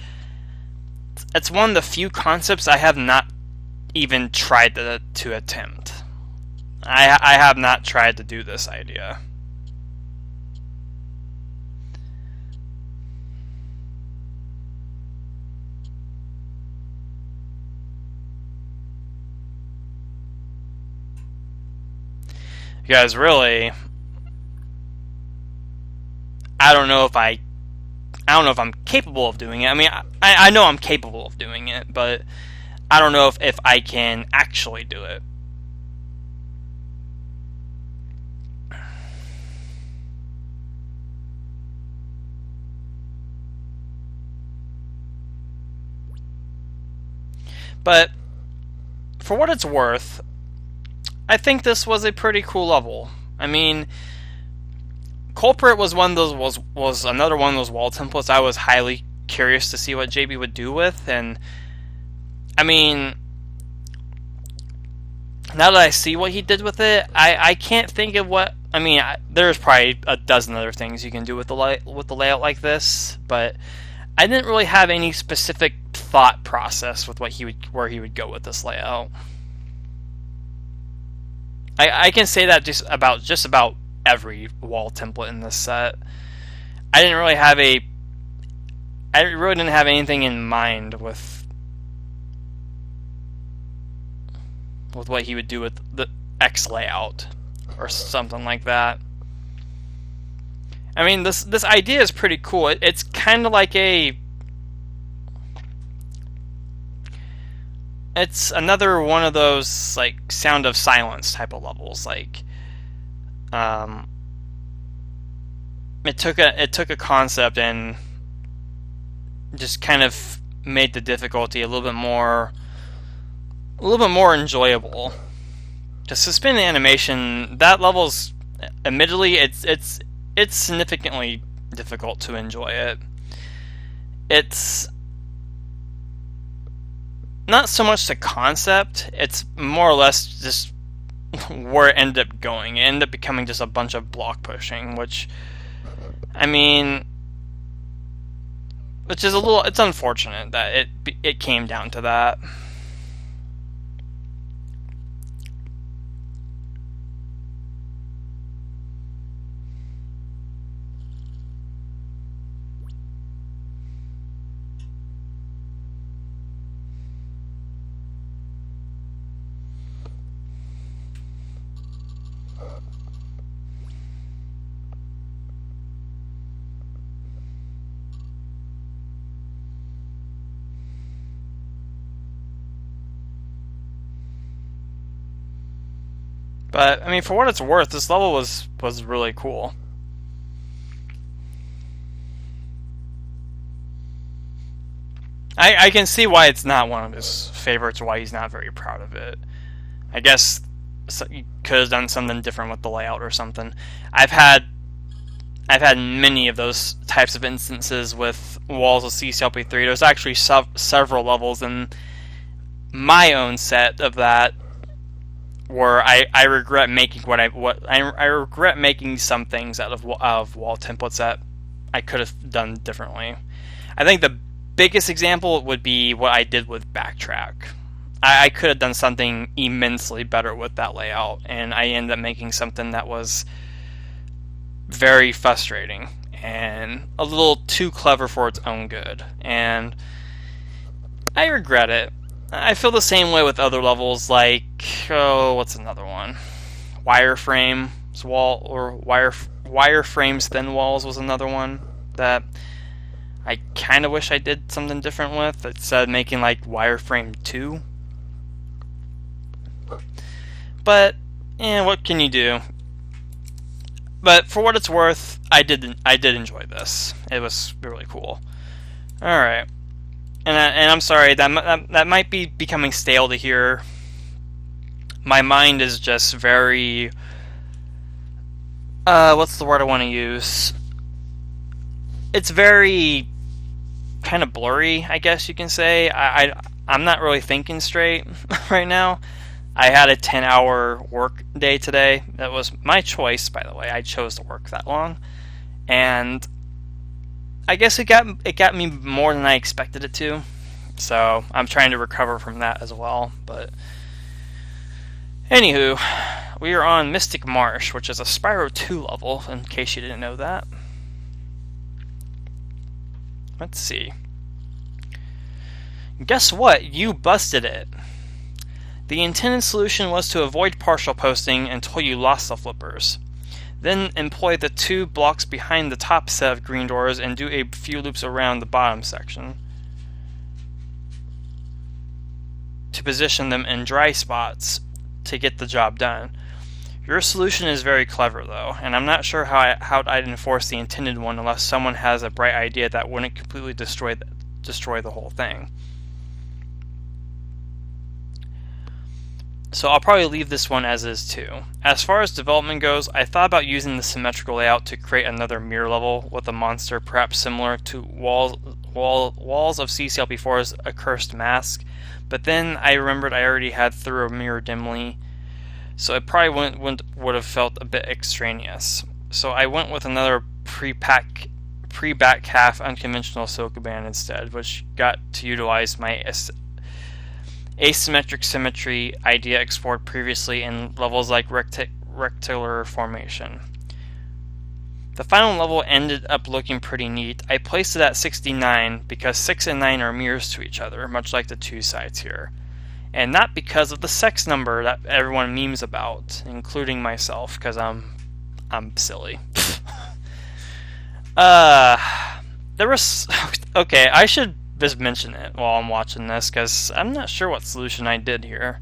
S1: it's one of the few concepts I have not even tried to attempt. I have not tried to do this idea. Because really, I don't know if I'm capable of doing it. I mean, I know I'm capable of doing it, but I don't know if I can actually do it. But for what it's worth, I think this was a pretty cool level. I mean, Culprit was was another one of those wall templates I was highly curious to see what JB would do with, and I mean, now that I see what he did with it, I can't think of what. I mean, there's probably a dozen other things you can do with the layout like this, but I didn't really have any specific thought process with where he would go with this layout. I can say that just about every wall template in this set. I really didn't have anything in mind with what he would do with the X layout or something like that. I mean, this idea is pretty cool. It's kind of like it's another one of those like Sound of Silence type of levels. Like, it took a concept and just kind of made the difficulty a little bit more a little bit more enjoyable. To suspend the animation, that level's admittedly it's significantly difficult to enjoy it. It's not so much the concept, it's more or less just where it ended up going. It ended up becoming just a bunch of block pushing, which, I mean, which is it's unfortunate that it came down to that. But I mean, for what it's worth, this level was really cool. I can see why it's not one of his favorites, or why he's not very proud of it. I guess he could have done something different with the layout or something. I've had many of those types of instances with Walls of CCLP3. There's actually several levels in my own set of that where I regret making I regret making some things out of wall templates that I could have done differently. I think the biggest example would be what I did with Backtrack. I could have done something immensely better with that layout, and I ended up making something that was very frustrating and a little too clever for its own good, and I regret it. I feel the same way with other levels, like, what's another one? Wireframe's wall, or Wireframe's Thin Walls was another one that I kind of wish I did something different with, instead of making like Wireframe 2. But, what can you do? But for what it's worth, I did enjoy this. It was really cool. Alright. And I'm sorry, that might be becoming stale to hear. My mind is just very... what's the word I want to use? It's very kind of blurry, I guess you can say. I'm not really thinking straight right now. I had a 10-hour work day today. That was my choice, by the way. I chose to work that long. And I guess it got me more than I expected it to. So I'm trying to recover from that as well. But anywho, we are on Mystic Marsh, which is a Spyro 2 level, in case you didn't know that. Let's see. Guess what? You busted it. The intended solution was to avoid partial posting until you lost the flippers. Then employ the 2 blocks behind the top set of green doors and do a few loops around the bottom section to position them in dry spots to get the job done. Your solution is very clever though, and I'm not sure how I'd enforce the intended one unless someone has a bright idea that wouldn't completely destroy the whole thing. So I'll probably leave this one as is too. As far as development goes, I thought about using the symmetrical layout to create another mirror level with a monster perhaps similar to Walls of CCLP4's Accursed Mask, but then I remembered I already had Through a Mirror Dimly, so it probably would have felt a bit extraneous. So I went with another pre-back half unconventional Sokoban instead, which got to utilize my asymmetric symmetry idea explored previously in levels like rectangular formation. The final level ended up looking pretty neat. I placed it at 69 because 6 and 9 are mirrors to each other, much like the 2 sides here. And not because of the sex number that everyone memes about, including myself, because I'm silly. There was... Okay, I should just mention it while I'm watching this, because I'm not sure what solution I did here.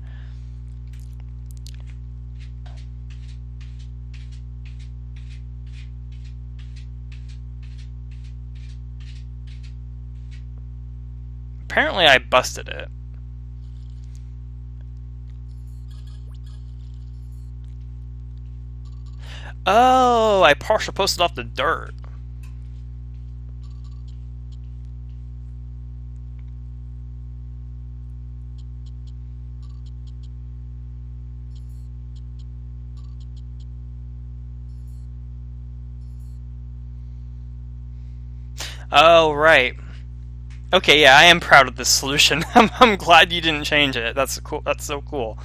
S1: Apparently I busted it. Oh, I partial posted off the dirt. Oh, right. Okay, yeah, I am proud of this solution. I'm glad you didn't change it. That's cool. That's so cool.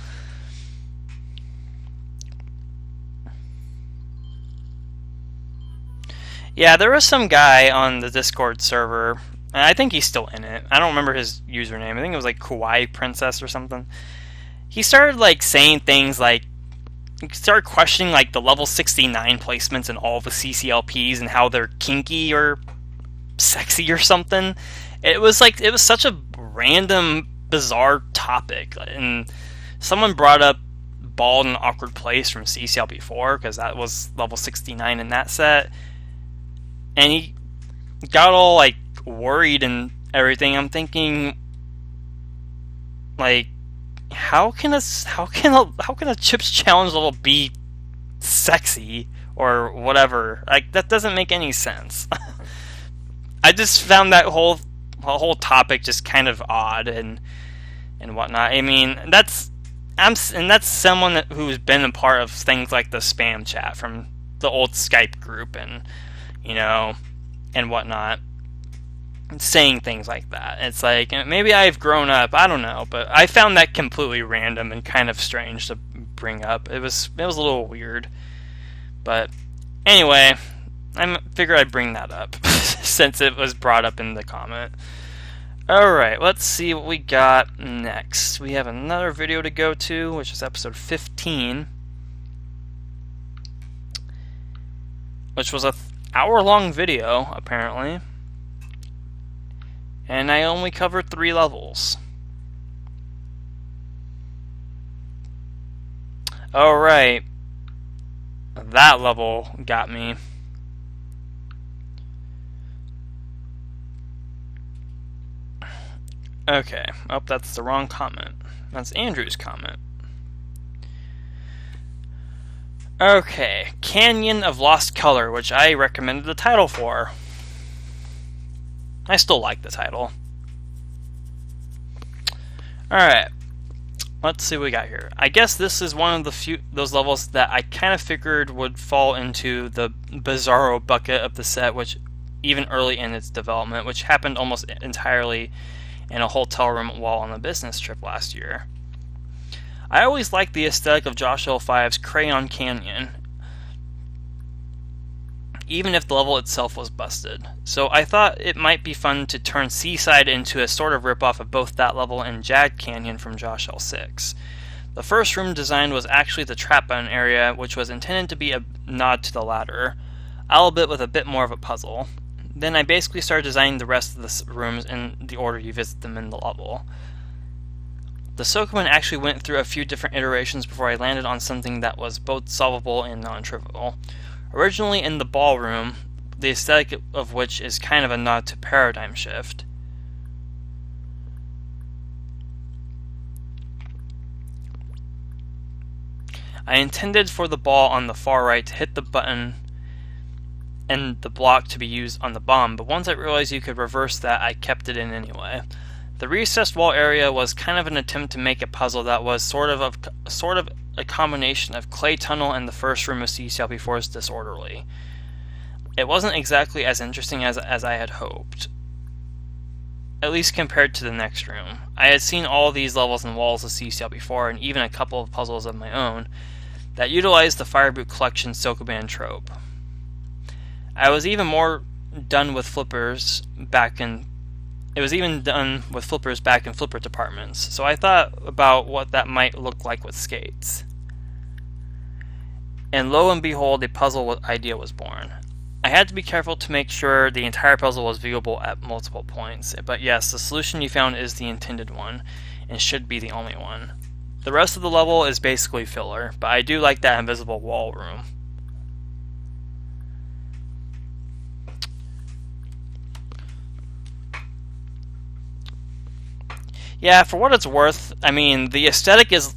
S1: Yeah, there was some guy on the Discord server, and I think he's still in it. I don't remember his username. I think it was like Kawaii Princess or something. He started like saying things like he started questioning like the level 69 placements in all the CCLPs and how they're kinky or sexy or something. It was like it was such a random, bizarre topic, and someone brought up Bald and Awkward Place from CCLP4 because that was level 69 in that set, and he got all like worried and everything. I'm thinking, like, how can a Chips Challenge level be sexy or whatever? Like that doesn't make any sense. I just found that whole topic just kind of odd and whatnot. I mean, that's someone who's been a part of things like the spam chat from the old Skype group and and whatnot, saying things like that. It's like maybe I've grown up. I don't know, but I found that completely random and kind of strange to bring up. It was a little weird, but anyway, I figured I'd bring that up since it was brought up in the comment. Alright, let's see what we got next. We have another video to go to, which is episode 15, which was a hour-long video, apparently. And I only covered 3 levels. Alright. That level got me. Okay. Oh, that's the wrong comment. That's Andrew's comment. Okay. Canyon of Lost Color, which I recommended the title for. I still like the title. Alright. Let's see what we got here. I guess this is one of the those levels that I kind of figured would fall into the Bizarro bucket of the set, which even early in its development, which happened almost entirely in a hotel room while on a business trip last year. I always liked the aesthetic of Josh L5's Crayon Canyon, even if the level itself was busted. So I thought it might be fun to turn Seaside into a sort of ripoff of both that level and Jagged Canyon from Josh L6. The first room design was actually the trap button area, which was intended to be a nod to the latter, albeit with a bit more of a puzzle. Then I basically started designing the rest of the rooms in the order you visit them in the level. The Sokoman actually went through a few different iterations before I landed on something that was both solvable and non-trivial. Originally in the ballroom, the aesthetic of which is kind of a nod to Paradigm Shift. I intended for the ball on the far right to hit the button and the block to be used on the bomb, but once I realized you could reverse that, I kept it in anyway. The recessed wall area was kind of an attempt to make a puzzle that was sort of a combination of Clay Tunnel and the first room of CCLP4's Disorderly. It wasn't exactly as interesting as I had hoped, at least compared to the next room. I had seen all these levels and walls of CCLP4 and even a couple of puzzles of my own that utilized the Fireboot Collection Sokoban trope. I was even more done with flippers back in flipper departments, so I thought about what that might look like with skates. And lo and behold, a puzzle idea was born. I had to be careful to make sure the entire puzzle was viewable at multiple points, but yes, the solution you found is the intended one, and should be the only one. The rest of the level is basically filler, but I do like that invisible wall room. Yeah, for what it's worth, I mean, the aesthetic is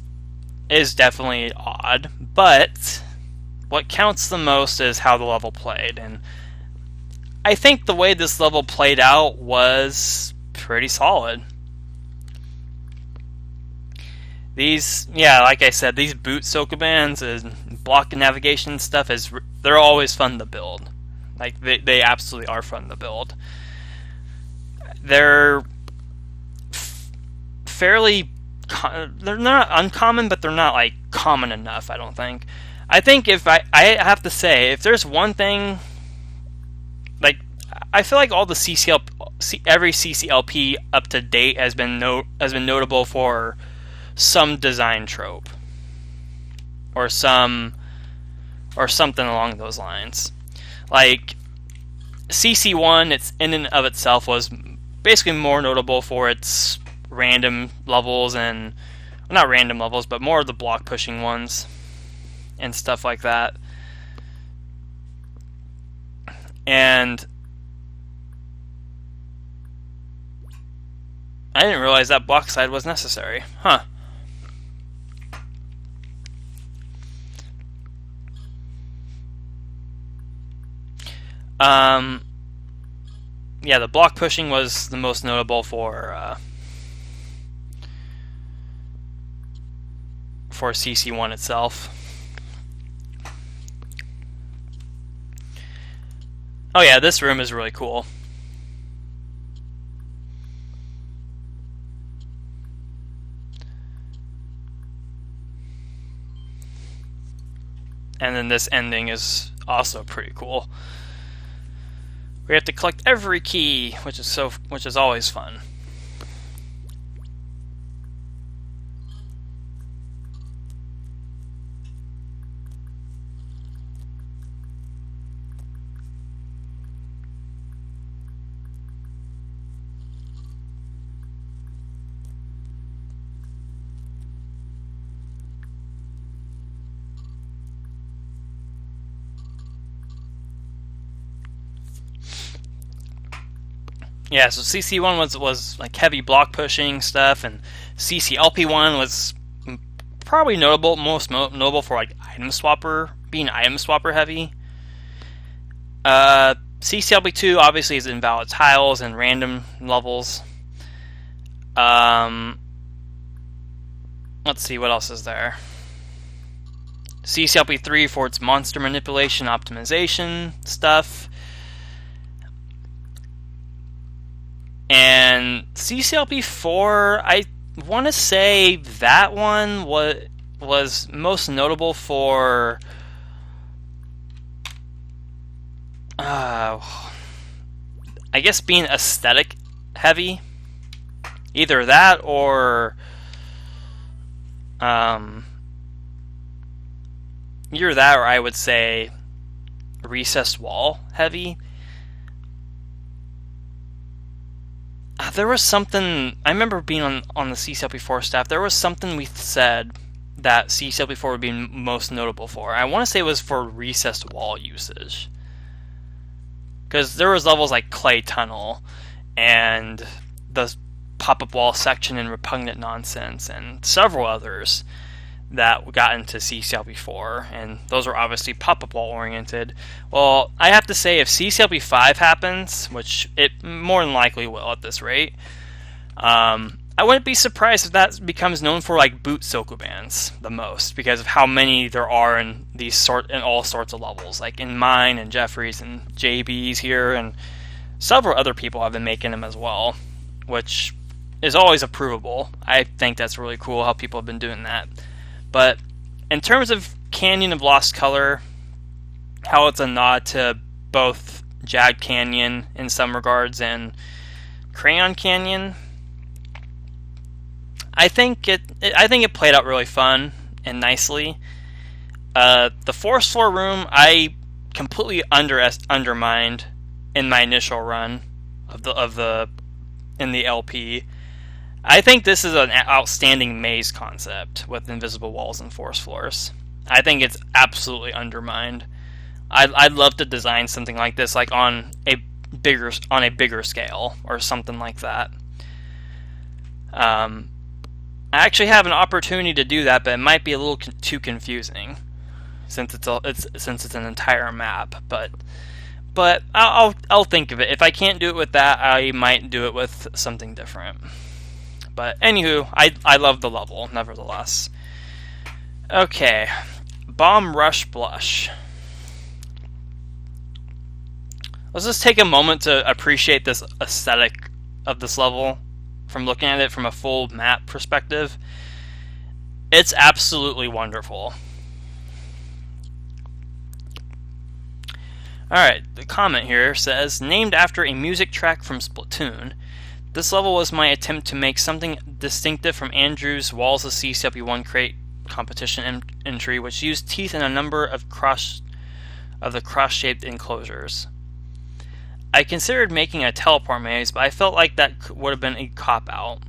S1: definitely odd, but what counts the most is how the level played, and I think the way this level played out was pretty solid. These, yeah, like I said, these boot Sokobans and block navigation stuff they're always fun to build. Like they absolutely are fun to build. They're fairly, they're not uncommon, but they're not like common enough. I don't think. I think if I have to say, if there's one thing, like I feel like all the every CCLP up to date has been notable for some design trope or something along those lines. Like CC1, it's in and of itself was basically more notable for its random levels and not random levels, but more of the block pushing ones and stuff like that. And I didn't realize that block side was necessary. Huh. Yeah, the block pushing was the most notable for CC1 itself. Oh yeah, this room is really cool. And then this ending is also pretty cool. We have to collect every key, which is always fun. Yeah, so CC1 was like heavy block pushing stuff, and CCLP1 was probably most notable for like being item swapper heavy. CCLP2 obviously is invalid tiles and random levels. Let's see, what else is there? CCLP3 for its monster manipulation optimization stuff. And CCLP4, I want to say that one was most notable for I guess being aesthetic heavy. Either that or I would say recessed wall heavy. There was something, I remember being on the CCLP4 staff, there was something we said that CCLP4 would be most notable for. I want to say it was for recessed wall usage. Because there was levels like Clay Tunnel, and the pop-up wall section and Repugnant Nonsense, and several others that got into CCLP4, and those were obviously pop-up wall oriented. Well, I have to say, if CCLP5 happens, which it more than likely will at this rate, I wouldn't be surprised if that becomes known for like boot Sokobans the most, because of how many there are in all sorts of levels, like in mine and Jeffrey's and JB's here, and several other people have been making them as well, which is always approvable. I think that's really cool how people have been doing that. But in terms of Canyon of Lost Color, how it's a nod to both Jagged Canyon in some regards and Crayon Canyon, I think it played out really fun and nicely. The Force Floor room I completely undermined in my initial run in the LP. I think this is an outstanding maze concept with invisible walls and force floors. I think it's absolutely undermined. I'd love to design something like this, like on a bigger scale or something like that. I actually have an opportunity to do that, but it might be a little too confusing. since it's an entire map. But I'll think of it. If I can't do it with that, I might do it with something different. But anywho, I love the level nevertheless. Okay, Bomb Rush Blush. Let's just take a moment to appreciate this aesthetic of this level from looking at it from a full map perspective. It's absolutely wonderful. Alright, the comment here says, named after a music track from Splatoon, this level was my attempt to make something distinctive from Andrew's Walls of CCLP1 Crate competition entry, which used teeth in a number of the cross-shaped enclosures. I considered making a teleport maze, but I felt like that would have been a cop-out.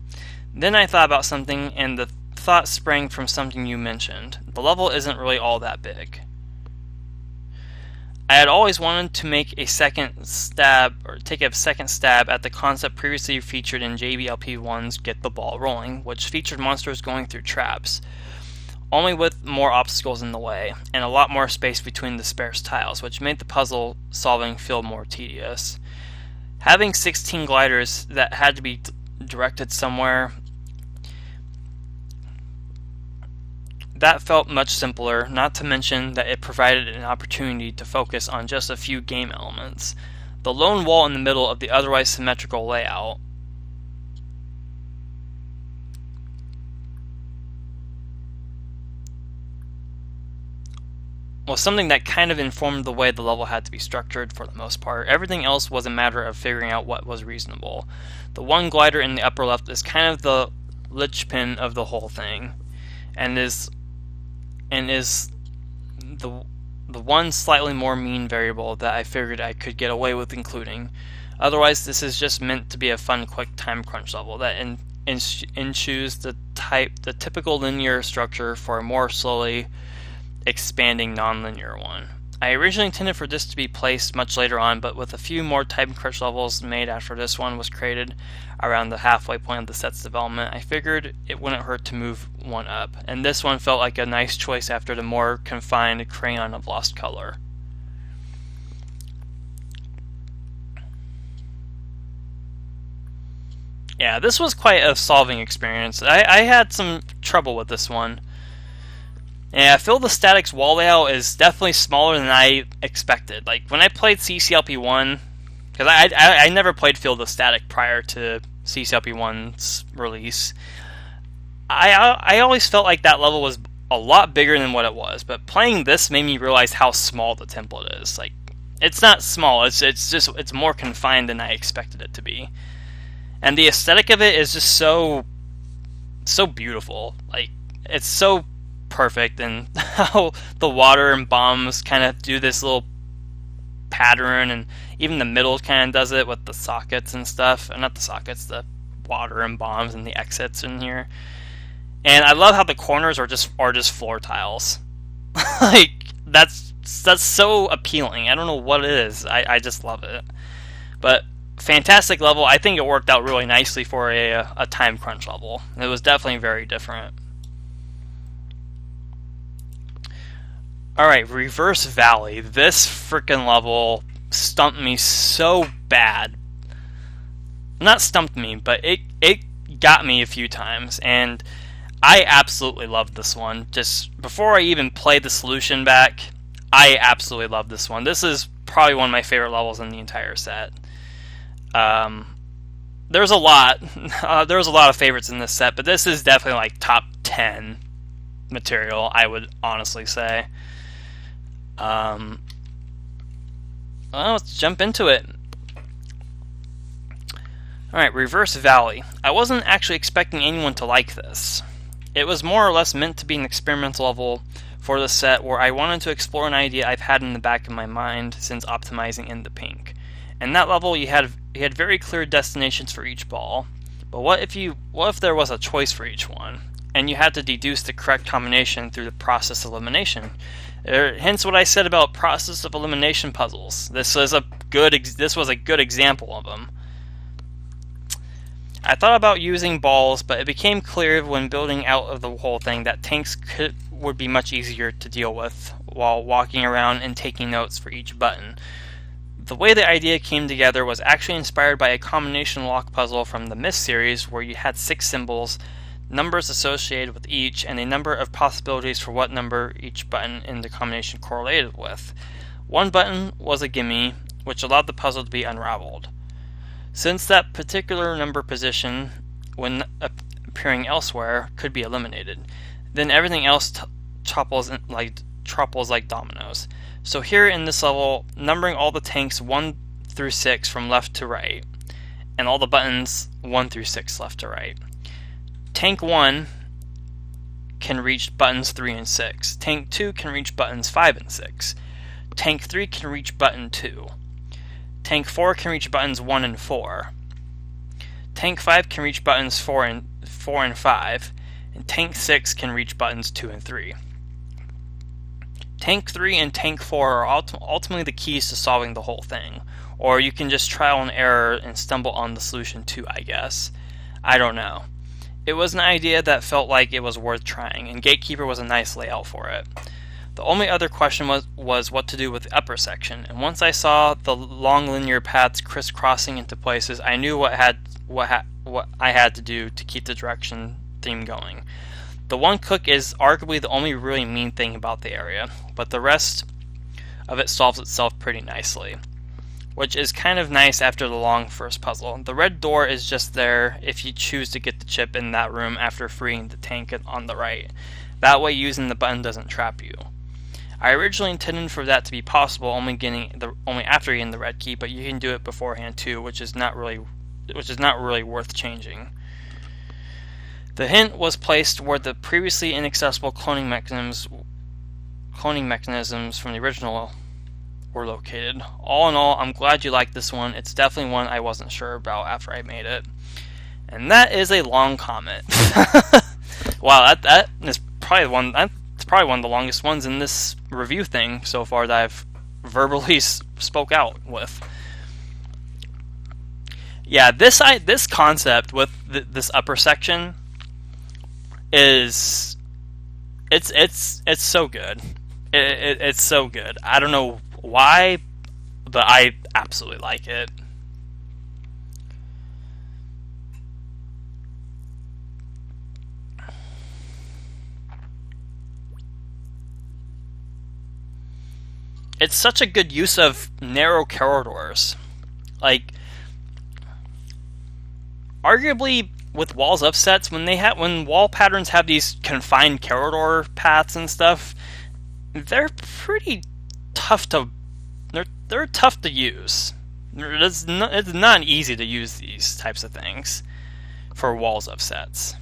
S1: Then I thought about something, and the thought sprang from something you mentioned. The level isn't really all that big. I had always wanted to make a second stab at the concept previously featured in CCLP1's Get the Ball Rolling, which featured monsters going through traps, only with more obstacles in the way, and a lot more space between the sparse tiles, which made the puzzle solving feel more tedious. Having 16 gliders that had to be directed somewhere, that felt much simpler, not to mention that it provided an opportunity to focus on just a few game elements. The lone wall in the middle of the otherwise symmetrical layout was something that kind of informed the way the level had to be structured for the most part. Everything else was a matter of figuring out what was reasonable. The one glider in the upper left is kind of the linchpin of the whole thing, and is the one slightly more mean variable that I figured I could get away with including. Otherwise, this is just meant to be a fun, quick time crunch level that ensues the typical linear structure for a more slowly expanding non-linear one. I originally intended for this to be placed much later on, but with a few more time crunch levels made after this one was created around the halfway point of the set's development, I figured it wouldn't hurt to move one up, and this one felt like a nice choice after the more confined Crayon of Lost Color. Yeah, this was quite a solving experience. I had some trouble with this one. And I feel the Static's wall layout is definitely smaller than I expected. Like, when I played CCLP1, because I never played Field of Static prior to CCLP1's release, I always felt like that level was a lot bigger than what it was, but playing this made me realize how small the template is. Like, it's not small, it's more confined than I expected it to be. And the aesthetic of it is just so beautiful. Like, it's so perfect, and how the water and bombs kind of do this little pattern, and even the middle kind of does it with the sockets and stuff. Not the sockets, the water and bombs and the exits in here. And I love how the corners are just floor tiles. Like, that's so appealing. I don't know what it is. I just love it. But fantastic level. I think it worked out really nicely for a time crunch level. It was definitely very different. Alright, Reverse Valley. This freaking level stumped me so bad. Not stumped me, but it got me a few times, and I absolutely loved this one. Just before I even played the solution back, I absolutely loved this one. This is probably one of my favorite levels in the entire set. There's a lot. There's a lot of favorites in this set, but this is definitely like top 10 material, I would honestly say. Well, let's jump into it. Alright, Reverse Valley. I wasn't actually expecting anyone to like this. It was more or less meant to be an experimental level for the set where I wanted to explore an idea I've had in the back of my mind since optimizing in the pink. In that level, you had very clear destinations for each ball, but what if there was a choice for each one, and you had to deduce the correct combination through the process of elimination? Hence what I said about process of elimination puzzles. This was a good example of them. I thought about using balls, but it became clear when building out of the whole thing that tanks would be much easier to deal with while walking around and taking notes for each button. The way the idea came together was actually inspired by a combination lock puzzle from the Myst series, where you had 6 symbols, numbers associated with each, and a number of possibilities for what number each button in the combination correlated with. One button was a gimme, which allowed the puzzle to be unraveled. Since that particular number position, when appearing elsewhere, could be eliminated, then everything else topples like dominoes. So here in this level, numbering all the tanks 1 through 6 from left to right, and all the buttons 1 through 6 left to right. Tank 1 can reach buttons 3 and 6. Tank 2 can reach buttons 5 and 6. Tank 3 can reach button 2. Tank 4 can reach buttons 1 and 4. Tank 5 can reach buttons 4 and 5. And Tank 6 can reach buttons 2 and 3. Tank 3 and Tank 4 are ultimately the keys to solving the whole thing. Or you can just trial and error and stumble on the solution too, I guess. I don't know. It was an idea that felt like it was worth trying, and Gatekeeper was a nice layout for it. The only other question was what to do with the upper section, and once I saw the long linear paths crisscrossing into places, I knew what I had to do to keep the direction theme going. The one cook is arguably the only really mean thing about the area, but the rest of it solves itself pretty nicely, which is kind of nice after the long first puzzle. The red door is just there if you choose to get the chip in that room after freeing the tank on the right. That way using the button doesn't trap you. I originally intended for that to be possible only after getting the red key, but you can do it beforehand too, which is not really worth changing. The hint was placed where the previously inaccessible cloning mechanisms from the original were located. All in all, I'm glad you liked this one. It's definitely one I wasn't sure about after I made it. And that is a long comment. Wow, that is probably one of the longest ones in this review thing so far that I've verbally spoke out with. Yeah, this concept with this upper section is it's so good. It's so good. I don't know why, but I absolutely like it. It's such a good use of narrow corridors. Like, arguably with walls of sets, when wall patterns have these confined corridor paths and stuff, they're pretty tough to they're tough to use. It's not easy to use these types of things for walls of sets.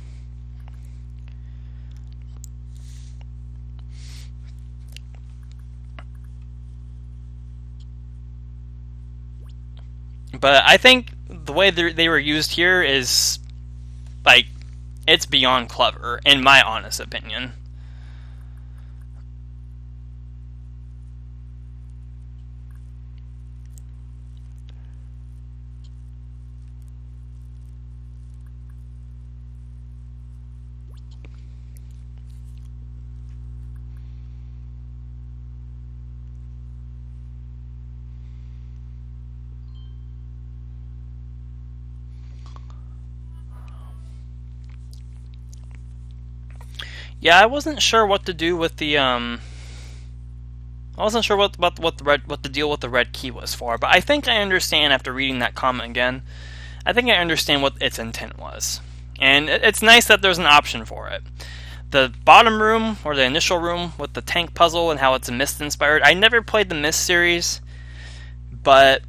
S1: But I think the way they were used here is, like, it's beyond clever, in my honest opinion. Yeah, I wasn't sure what to do with the I wasn't sure what the deal with the red key was for, but I think I understand after reading that comment again. I think I understand what its intent was, and it's nice that there's an option for it. The bottom room, or the initial room with the tank puzzle and how it's Myst inspired. I never played the Myst series, but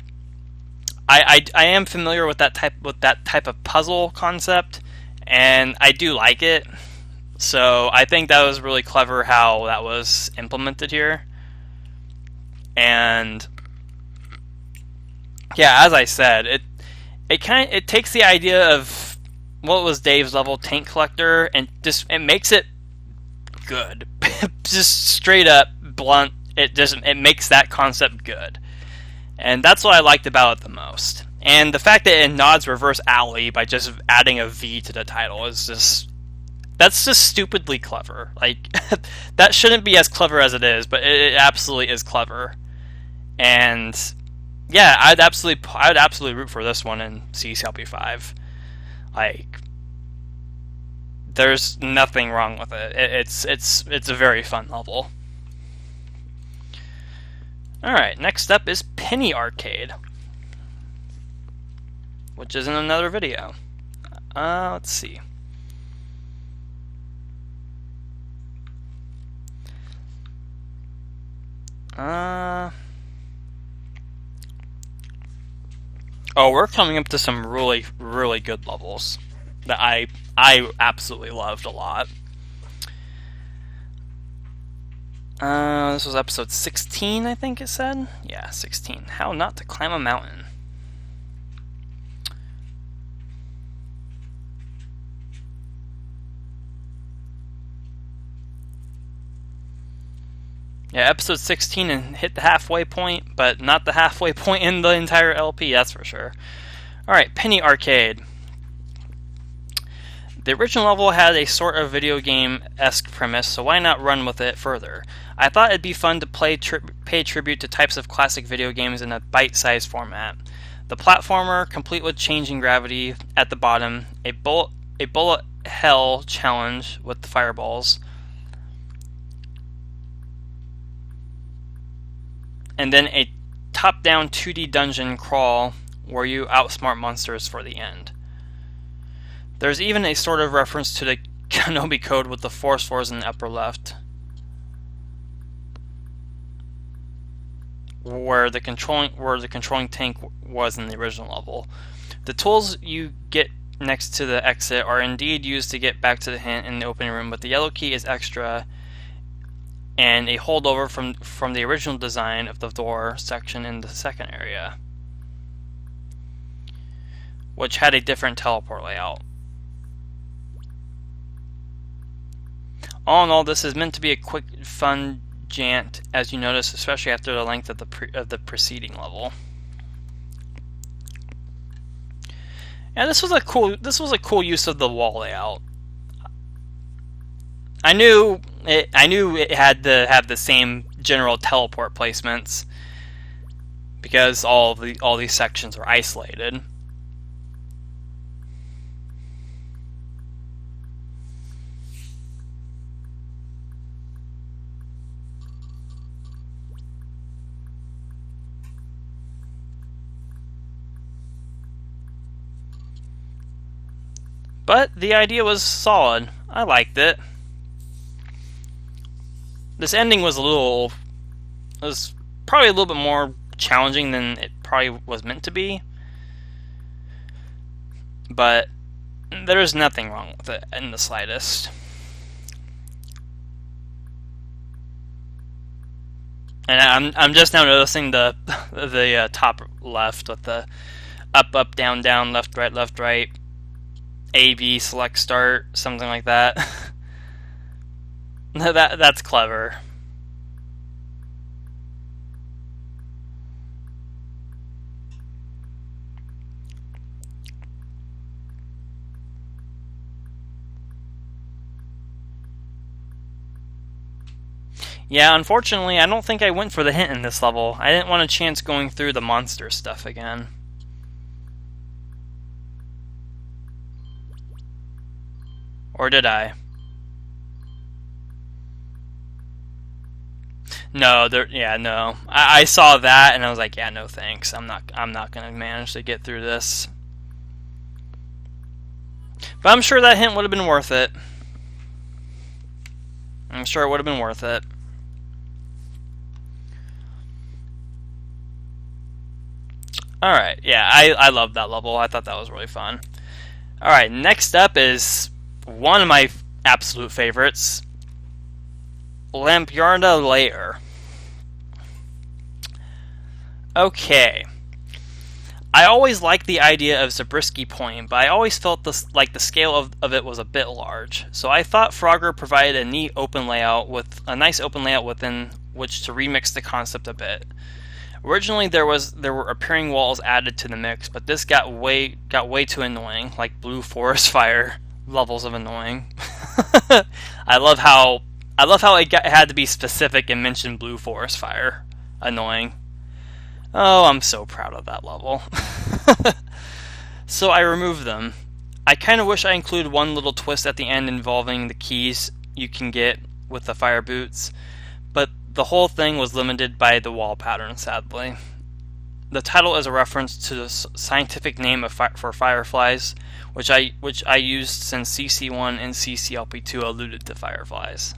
S1: I am familiar with that type of puzzle concept, and I do like it. So I think that was really clever how that was implemented here. And yeah, as I said, it takes the idea of what was Dave's level, Tank Collector, and it makes it good. Just straight up blunt. It makes that concept good. And that's what I liked about it the most. And the fact that it nods Reverse Alley by just adding a V to the title is just That's just stupidly clever. Like, that shouldn't be as clever as it is, but it absolutely is clever. And yeah, I'd absolutely root for this one in CCLP5. Like, there's nothing wrong with it. It's a very fun level. All right, next up is Penny Arcade, which is in another video. Let's see. Oh, we're coming up to some really, really good levels that I absolutely loved a lot. This was episode 16, I think it said. Yeah, 16. How not to climb a mountain. Yeah, episode 16 and hit the halfway point, but not the halfway point in the entire LP, that's for sure. Alright, Penny Arcade. The original level had a sort of video game-esque premise, so why not run with it further? I thought it'd be fun to pay tribute to types of classic video games in a bite-sized format. The platformer, complete with changing gravity at the bottom, a bullet hell challenge with the fireballs, and then a top-down 2D dungeon crawl where you outsmart monsters for the end. There's even a sort of reference to the Kenobi code with the force floors in the upper left, where the controlling tank was in the original level. The tools you get next to the exit are indeed used to get back to the hint in the opening room, but the yellow key is extra and a holdover from the original design of the door section in the second area, which had a different teleport layout. All in all, this is meant to be a quick, fun jaunt, as you notice, especially after the length of the preceding level. And this was a cool use of the wall layout. I knew it had to have the same general teleport placements because all these sections are isolated. But the idea was solid. I liked it. This ending was probably a little bit more challenging than it probably was meant to be. But there is nothing wrong with it in the slightest. And I'm just now noticing the top left with the up down down left right A B select start, something like that. That's clever. Yeah, unfortunately, I don't think I went for the hint in this level. I didn't want a chance going through the monster stuff again. Or did I? No, no. I saw that and I was like, yeah, no thanks. I'm not gonna manage to get through this. But I'm sure that hint would have been worth it. I'm sure it would have been worth it. Alright, yeah, I loved that level. I thought that was really fun. Alright, next up is one of my absolute favorites, Lampiarda Lair. Okay. I always liked the idea of Zabriskie Point, but I always felt like the scale of it was a bit large. So I thought Frogger provided a neat open layout with a nice open layout within which to remix the concept a bit. Originally there were appearing walls added to the mix, but this got way too annoying, like Blue Forest Fire levels of annoying. I love how it had to be specific and mention blue forest fire. Annoying. Oh, I'm so proud of that level. So I removed them. I kind of wish I included one little twist at the end involving the keys you can get with the fire boots, but the whole thing was limited by the wall pattern, sadly. The title is a reference to the scientific name for fireflies, which I used since CC1 and CCLP2 alluded to fireflies.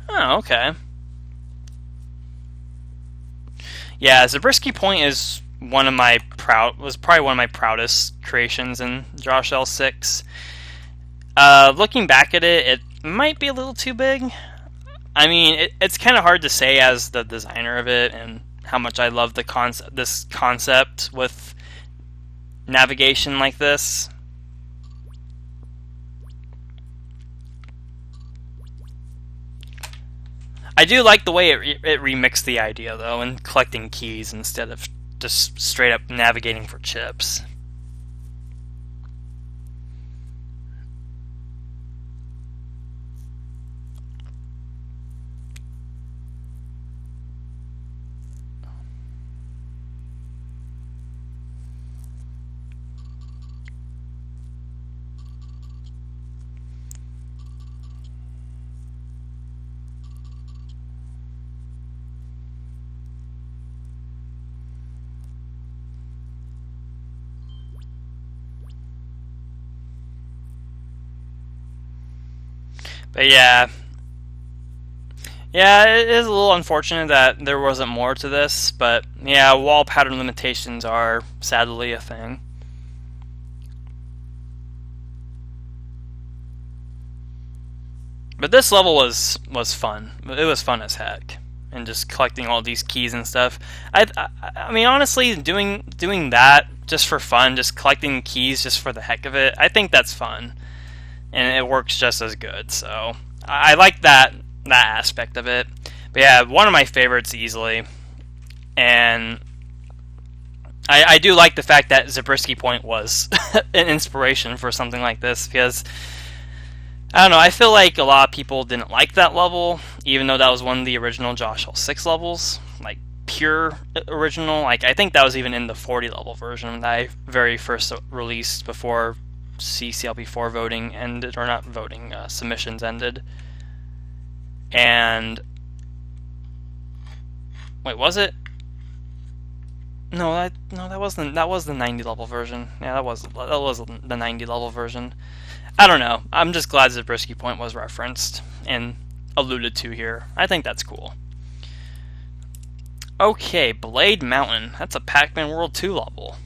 S1: Oh, okay. Yeah, Zabriskie Point is was probably one of my proudest creations in Josh L6. Looking back at it, it might be a little too big. I mean, it's kind of hard to say as the designer of it and how much I love this concept with navigation like this. I do like the way it remixed the idea, though, and collecting keys instead of just straight up navigating for chips. But yeah, it is a little unfortunate that there wasn't more to this, but yeah, wall pattern limitations are sadly a thing. But this level was fun. It was fun as heck, and just collecting all these keys and stuff. I mean, honestly, doing that just for fun, just collecting keys just for the heck of it, I think that's fun, and it works just as good. So I like that aspect of it. But yeah, one of my favorites easily, and I do like the fact that Zabriskie Point was an inspiration for something like this, because I don't know, I feel like a lot of people didn't like that level, even though that was one of the original Josh L6 levels, like pure original. Like, I think that was even in the 40 level version that I very first released before CCLP4 voting ended, or not voting, submissions ended. And wait, was it? No, that wasn't. That was the 90 level version. Yeah, that was the 90 level version. I don't know. I'm just glad Zabriskie Point was referenced and alluded to here. I think that's cool. Okay, Blade Mountain. That's a Pac-Man World 2 level.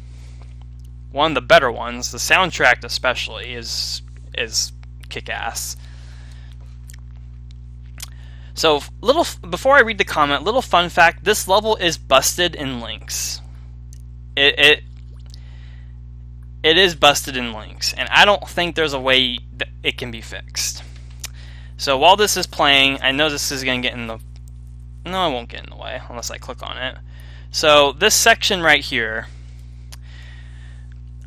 S1: One of the better ones. The soundtrack especially is kick-ass. So, before I read the comment, little fun fact: this level is busted in links. It is busted in links, and I don't think there's a way that it can be fixed. So while this is playing, I know this is going to get in the... No, it won't get in the way unless I click on it. So this section right here,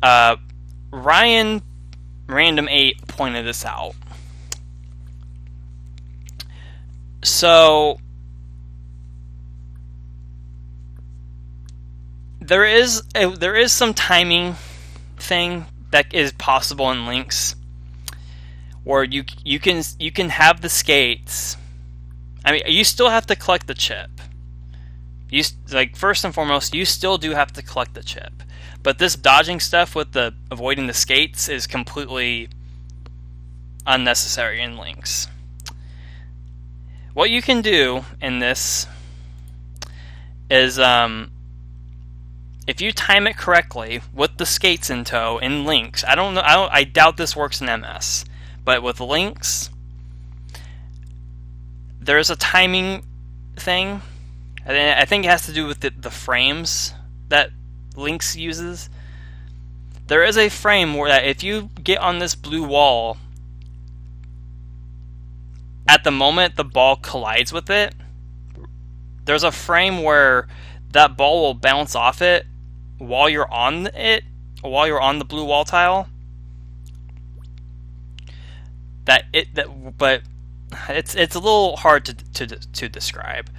S1: Ryan Random 8 pointed this out. So there is some timing thing that is possible in links, where you can have the skates. I mean, you still have to collect the chip. First and foremost, you still do have to collect the chip. But this dodging stuff with the avoiding the skates is completely unnecessary in links. What you can do in this is, if you time it correctly with the skates in tow in links, I doubt this works in MS, but with links, there's a timing thing. I think it has to do with the frames that links uses. There is a frame where that if you get on this blue wall, at the moment the ball collides with it, there's a frame where that ball will bounce off it while you're on the blue wall tile. but it's a little hard to describe.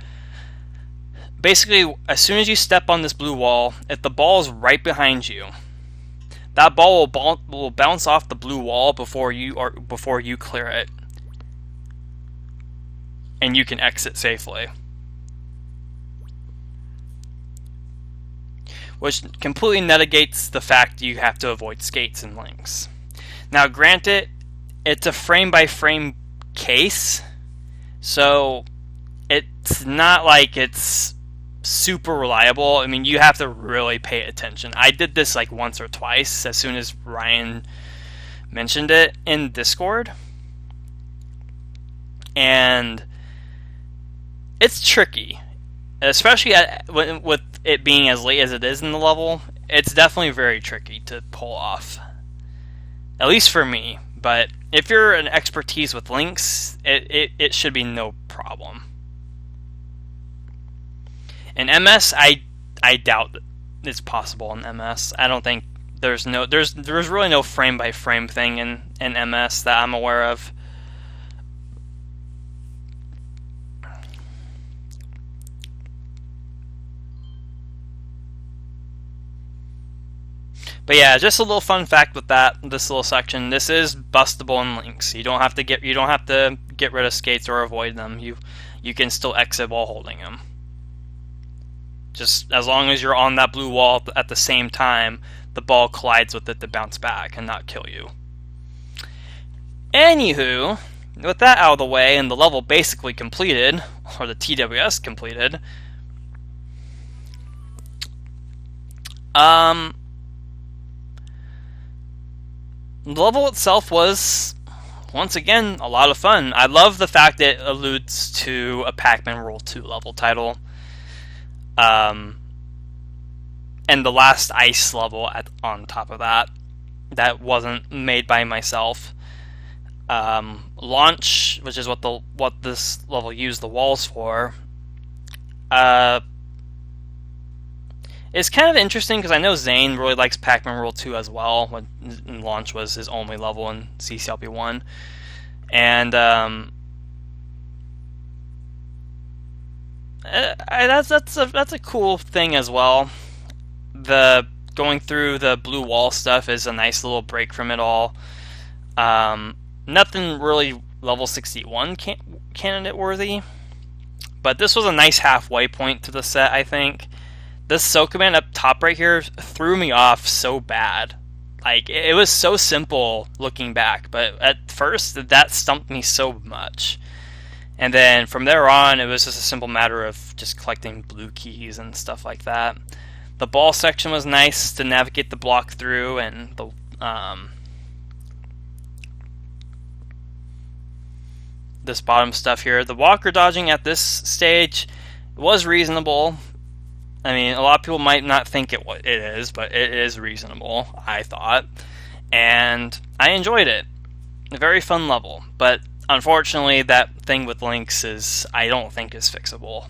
S1: Basically, as soon as you step on this blue wall, if the ball is right behind you, that ball will bounce off the blue wall before you clear it, and you can exit safely. Which completely negates the fact you have to avoid skates and links. Now, granted, it's a frame-by-frame case, so it's not like it's super reliable. I mean, you have to really pay attention. I did this like once or twice as soon as Ryan mentioned it in Discord, and it's tricky, especially with it being as late as it is in the level. It's definitely very tricky to pull off, at least for me. But if you're an expertise with links, it should be no problem. In MS, I doubt it's possible in MS. I don't think there's really no frame by frame thing in MS that I'm aware of. But yeah, just a little fun fact with this little section. This is bustable in links. You don't have to get rid of skates or avoid them. You can still exit while holding them. Just as long as you're on that blue wall at the same time, the ball collides with it to bounce back and not kill you. Anywho, with that out of the way and the level basically completed, or the TWS completed, the level itself was, once again, a lot of fun. I love the fact that it alludes to a Pac-Man World 2 level title. And the last ice level on top of that wasn't made by myself. Launch, which is what this level used the walls for, it's kind of interesting because I know Zane really likes Pac-Man World 2 as well, when Launch was his only level in CCLP1. And that's a cool thing as well. The going through the blue wall stuff is a nice little break from it all. Nothing really level 61 candidate worthy, but this was a nice halfway point to the set, I think. This SO command up top right here threw me off so bad. Like, it was so simple looking back, but at first that stumped me so much. And then from there on, it was just a simple matter of just collecting blue keys and stuff like that. The ball section was nice to navigate the block through, and the this bottom stuff here. The walker dodging at this stage was reasonable. I mean, a lot of people might not think it is, but it is reasonable, I thought. And I enjoyed it. A very fun level. But unfortunately, that thing with links I don't think is fixable.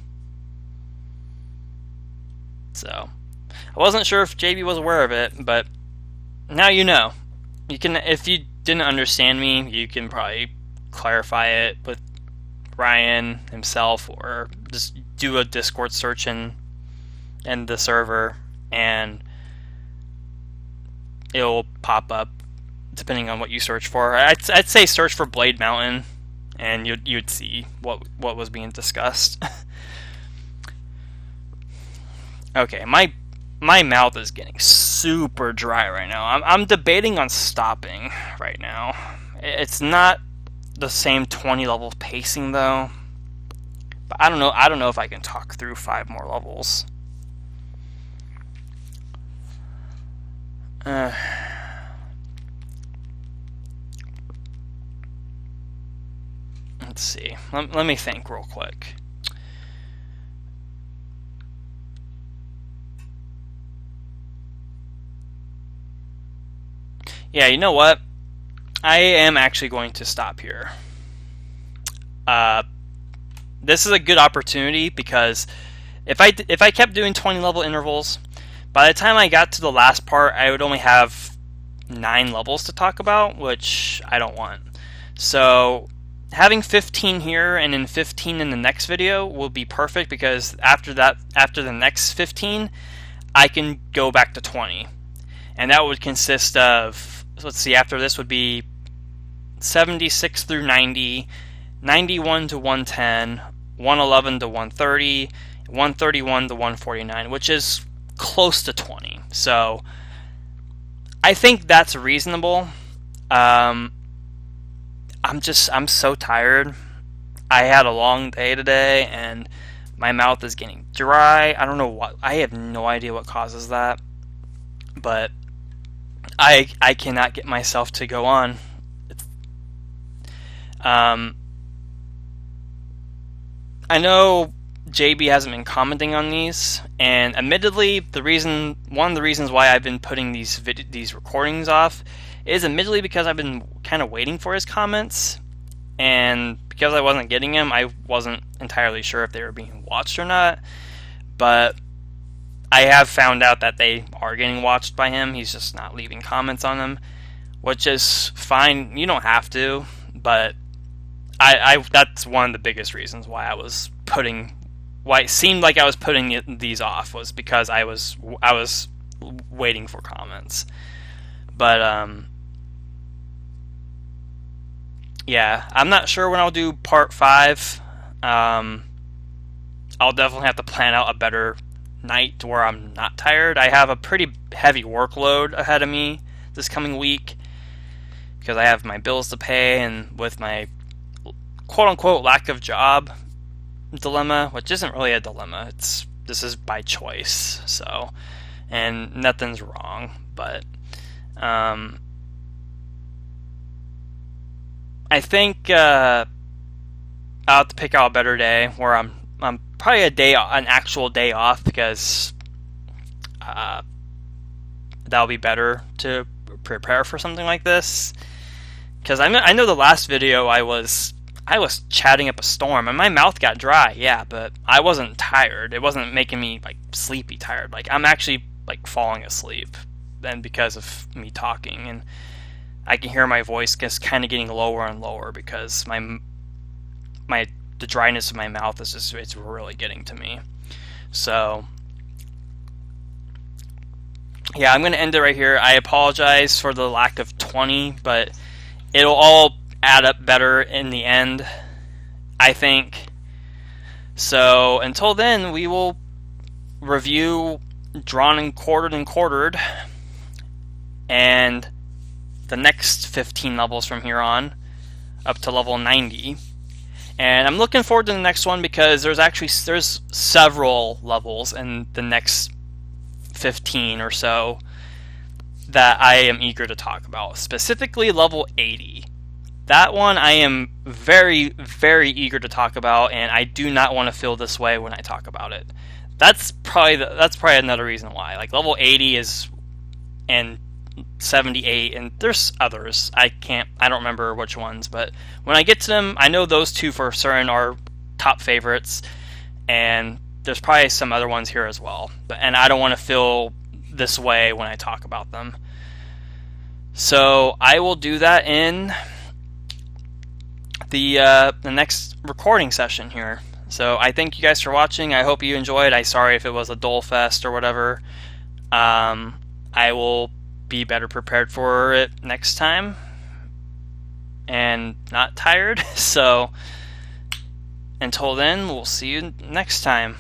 S1: So, I wasn't sure if JB was aware of it, but now you know. You can, if you didn't understand me, you can probably clarify it with Ryan himself, or just do a Discord search in the server, and it'll pop up depending on what you search for. I'd say search for Blade Mountain, and you'd see what was being discussed. Okay, my mouth is getting super dry right now. I'm debating on stopping right now. It's not the same 20 level pacing though, but I don't know if I can talk through 5 more levels. Let's see. Let me think real quick. Yeah, you know what? I am actually going to stop here. This is a good opportunity because if I kept doing 20 level intervals, by the time I got to the last part, I would only have 9 levels to talk about, which I don't want. So having 15 here and then 15 in the next video will be perfect, because after the next 15, I can go back to 20. And that would consist of, let's see, after this would be 76 through 90, 91 to 110, 111 to 130, 131 to 149, which is close to 20. So I think that's reasonable. I'm so tired. I had a long day today, and my mouth is getting dry. I don't know what. I have no idea what causes that, but I cannot get myself to go on. I know JB hasn't been commenting on these, and admittedly, one of the reasons why I've been putting these recordings off is admittedly because I've been kind of waiting for his comments, and because I wasn't getting them, I wasn't entirely sure if they were being watched or not. But I have found out that they are getting watched by him. He's just not leaving comments on them, which is fine. You don't have to, but I that's one of the biggest reasons why it seemed like I was putting these off, was because I was waiting for comments. But yeah, I'm not sure when I'll do part 5. I'll definitely have to plan out a better night to where I'm not tired. I have a pretty heavy workload ahead of me this coming week, because I have my bills to pay, and with my quote-unquote lack of job dilemma, which isn't really a dilemma, this is by choice, so, and nothing's wrong, but I think I'll have to pick out a better day where I'm probably an actual day off, because that'll be better to prepare for something like this. Because I know the last video I was chatting up a storm and my mouth got dry, yeah, but I wasn't tired. It wasn't making me like sleepy tired. Like, I'm actually like falling asleep then because of me talking, and I can hear my voice just kind of getting lower and lower because the dryness of my mouth is just, it's really getting to me. So yeah, I'm going to end it right here. I apologize for the lack of 20, but it'll all add up better in the end, I think. So until then, we will review Drawn and Quartered, and the next 15 levels from here on, up to level 90. And I'm looking forward to the next one, because there's several levels in the next 15 or so that I am eager to talk about. Specifically level 80. That one I am very, very eager to talk about, and I do not want to feel this way when I talk about it. That's probably another reason why. Like, level 80 and 78, and there's others. I don't remember which ones, but when I get to them, I know those two for certain are top favorites, and there's probably some other ones here as well. And I don't want to feel this way when I talk about them. So I will do that in the next recording session here. So I thank you guys for watching. I hope you enjoyed. I'm sorry if it was a dull fest or whatever. I will be better prepared for it next time and not tired. So until then, we'll see you next time.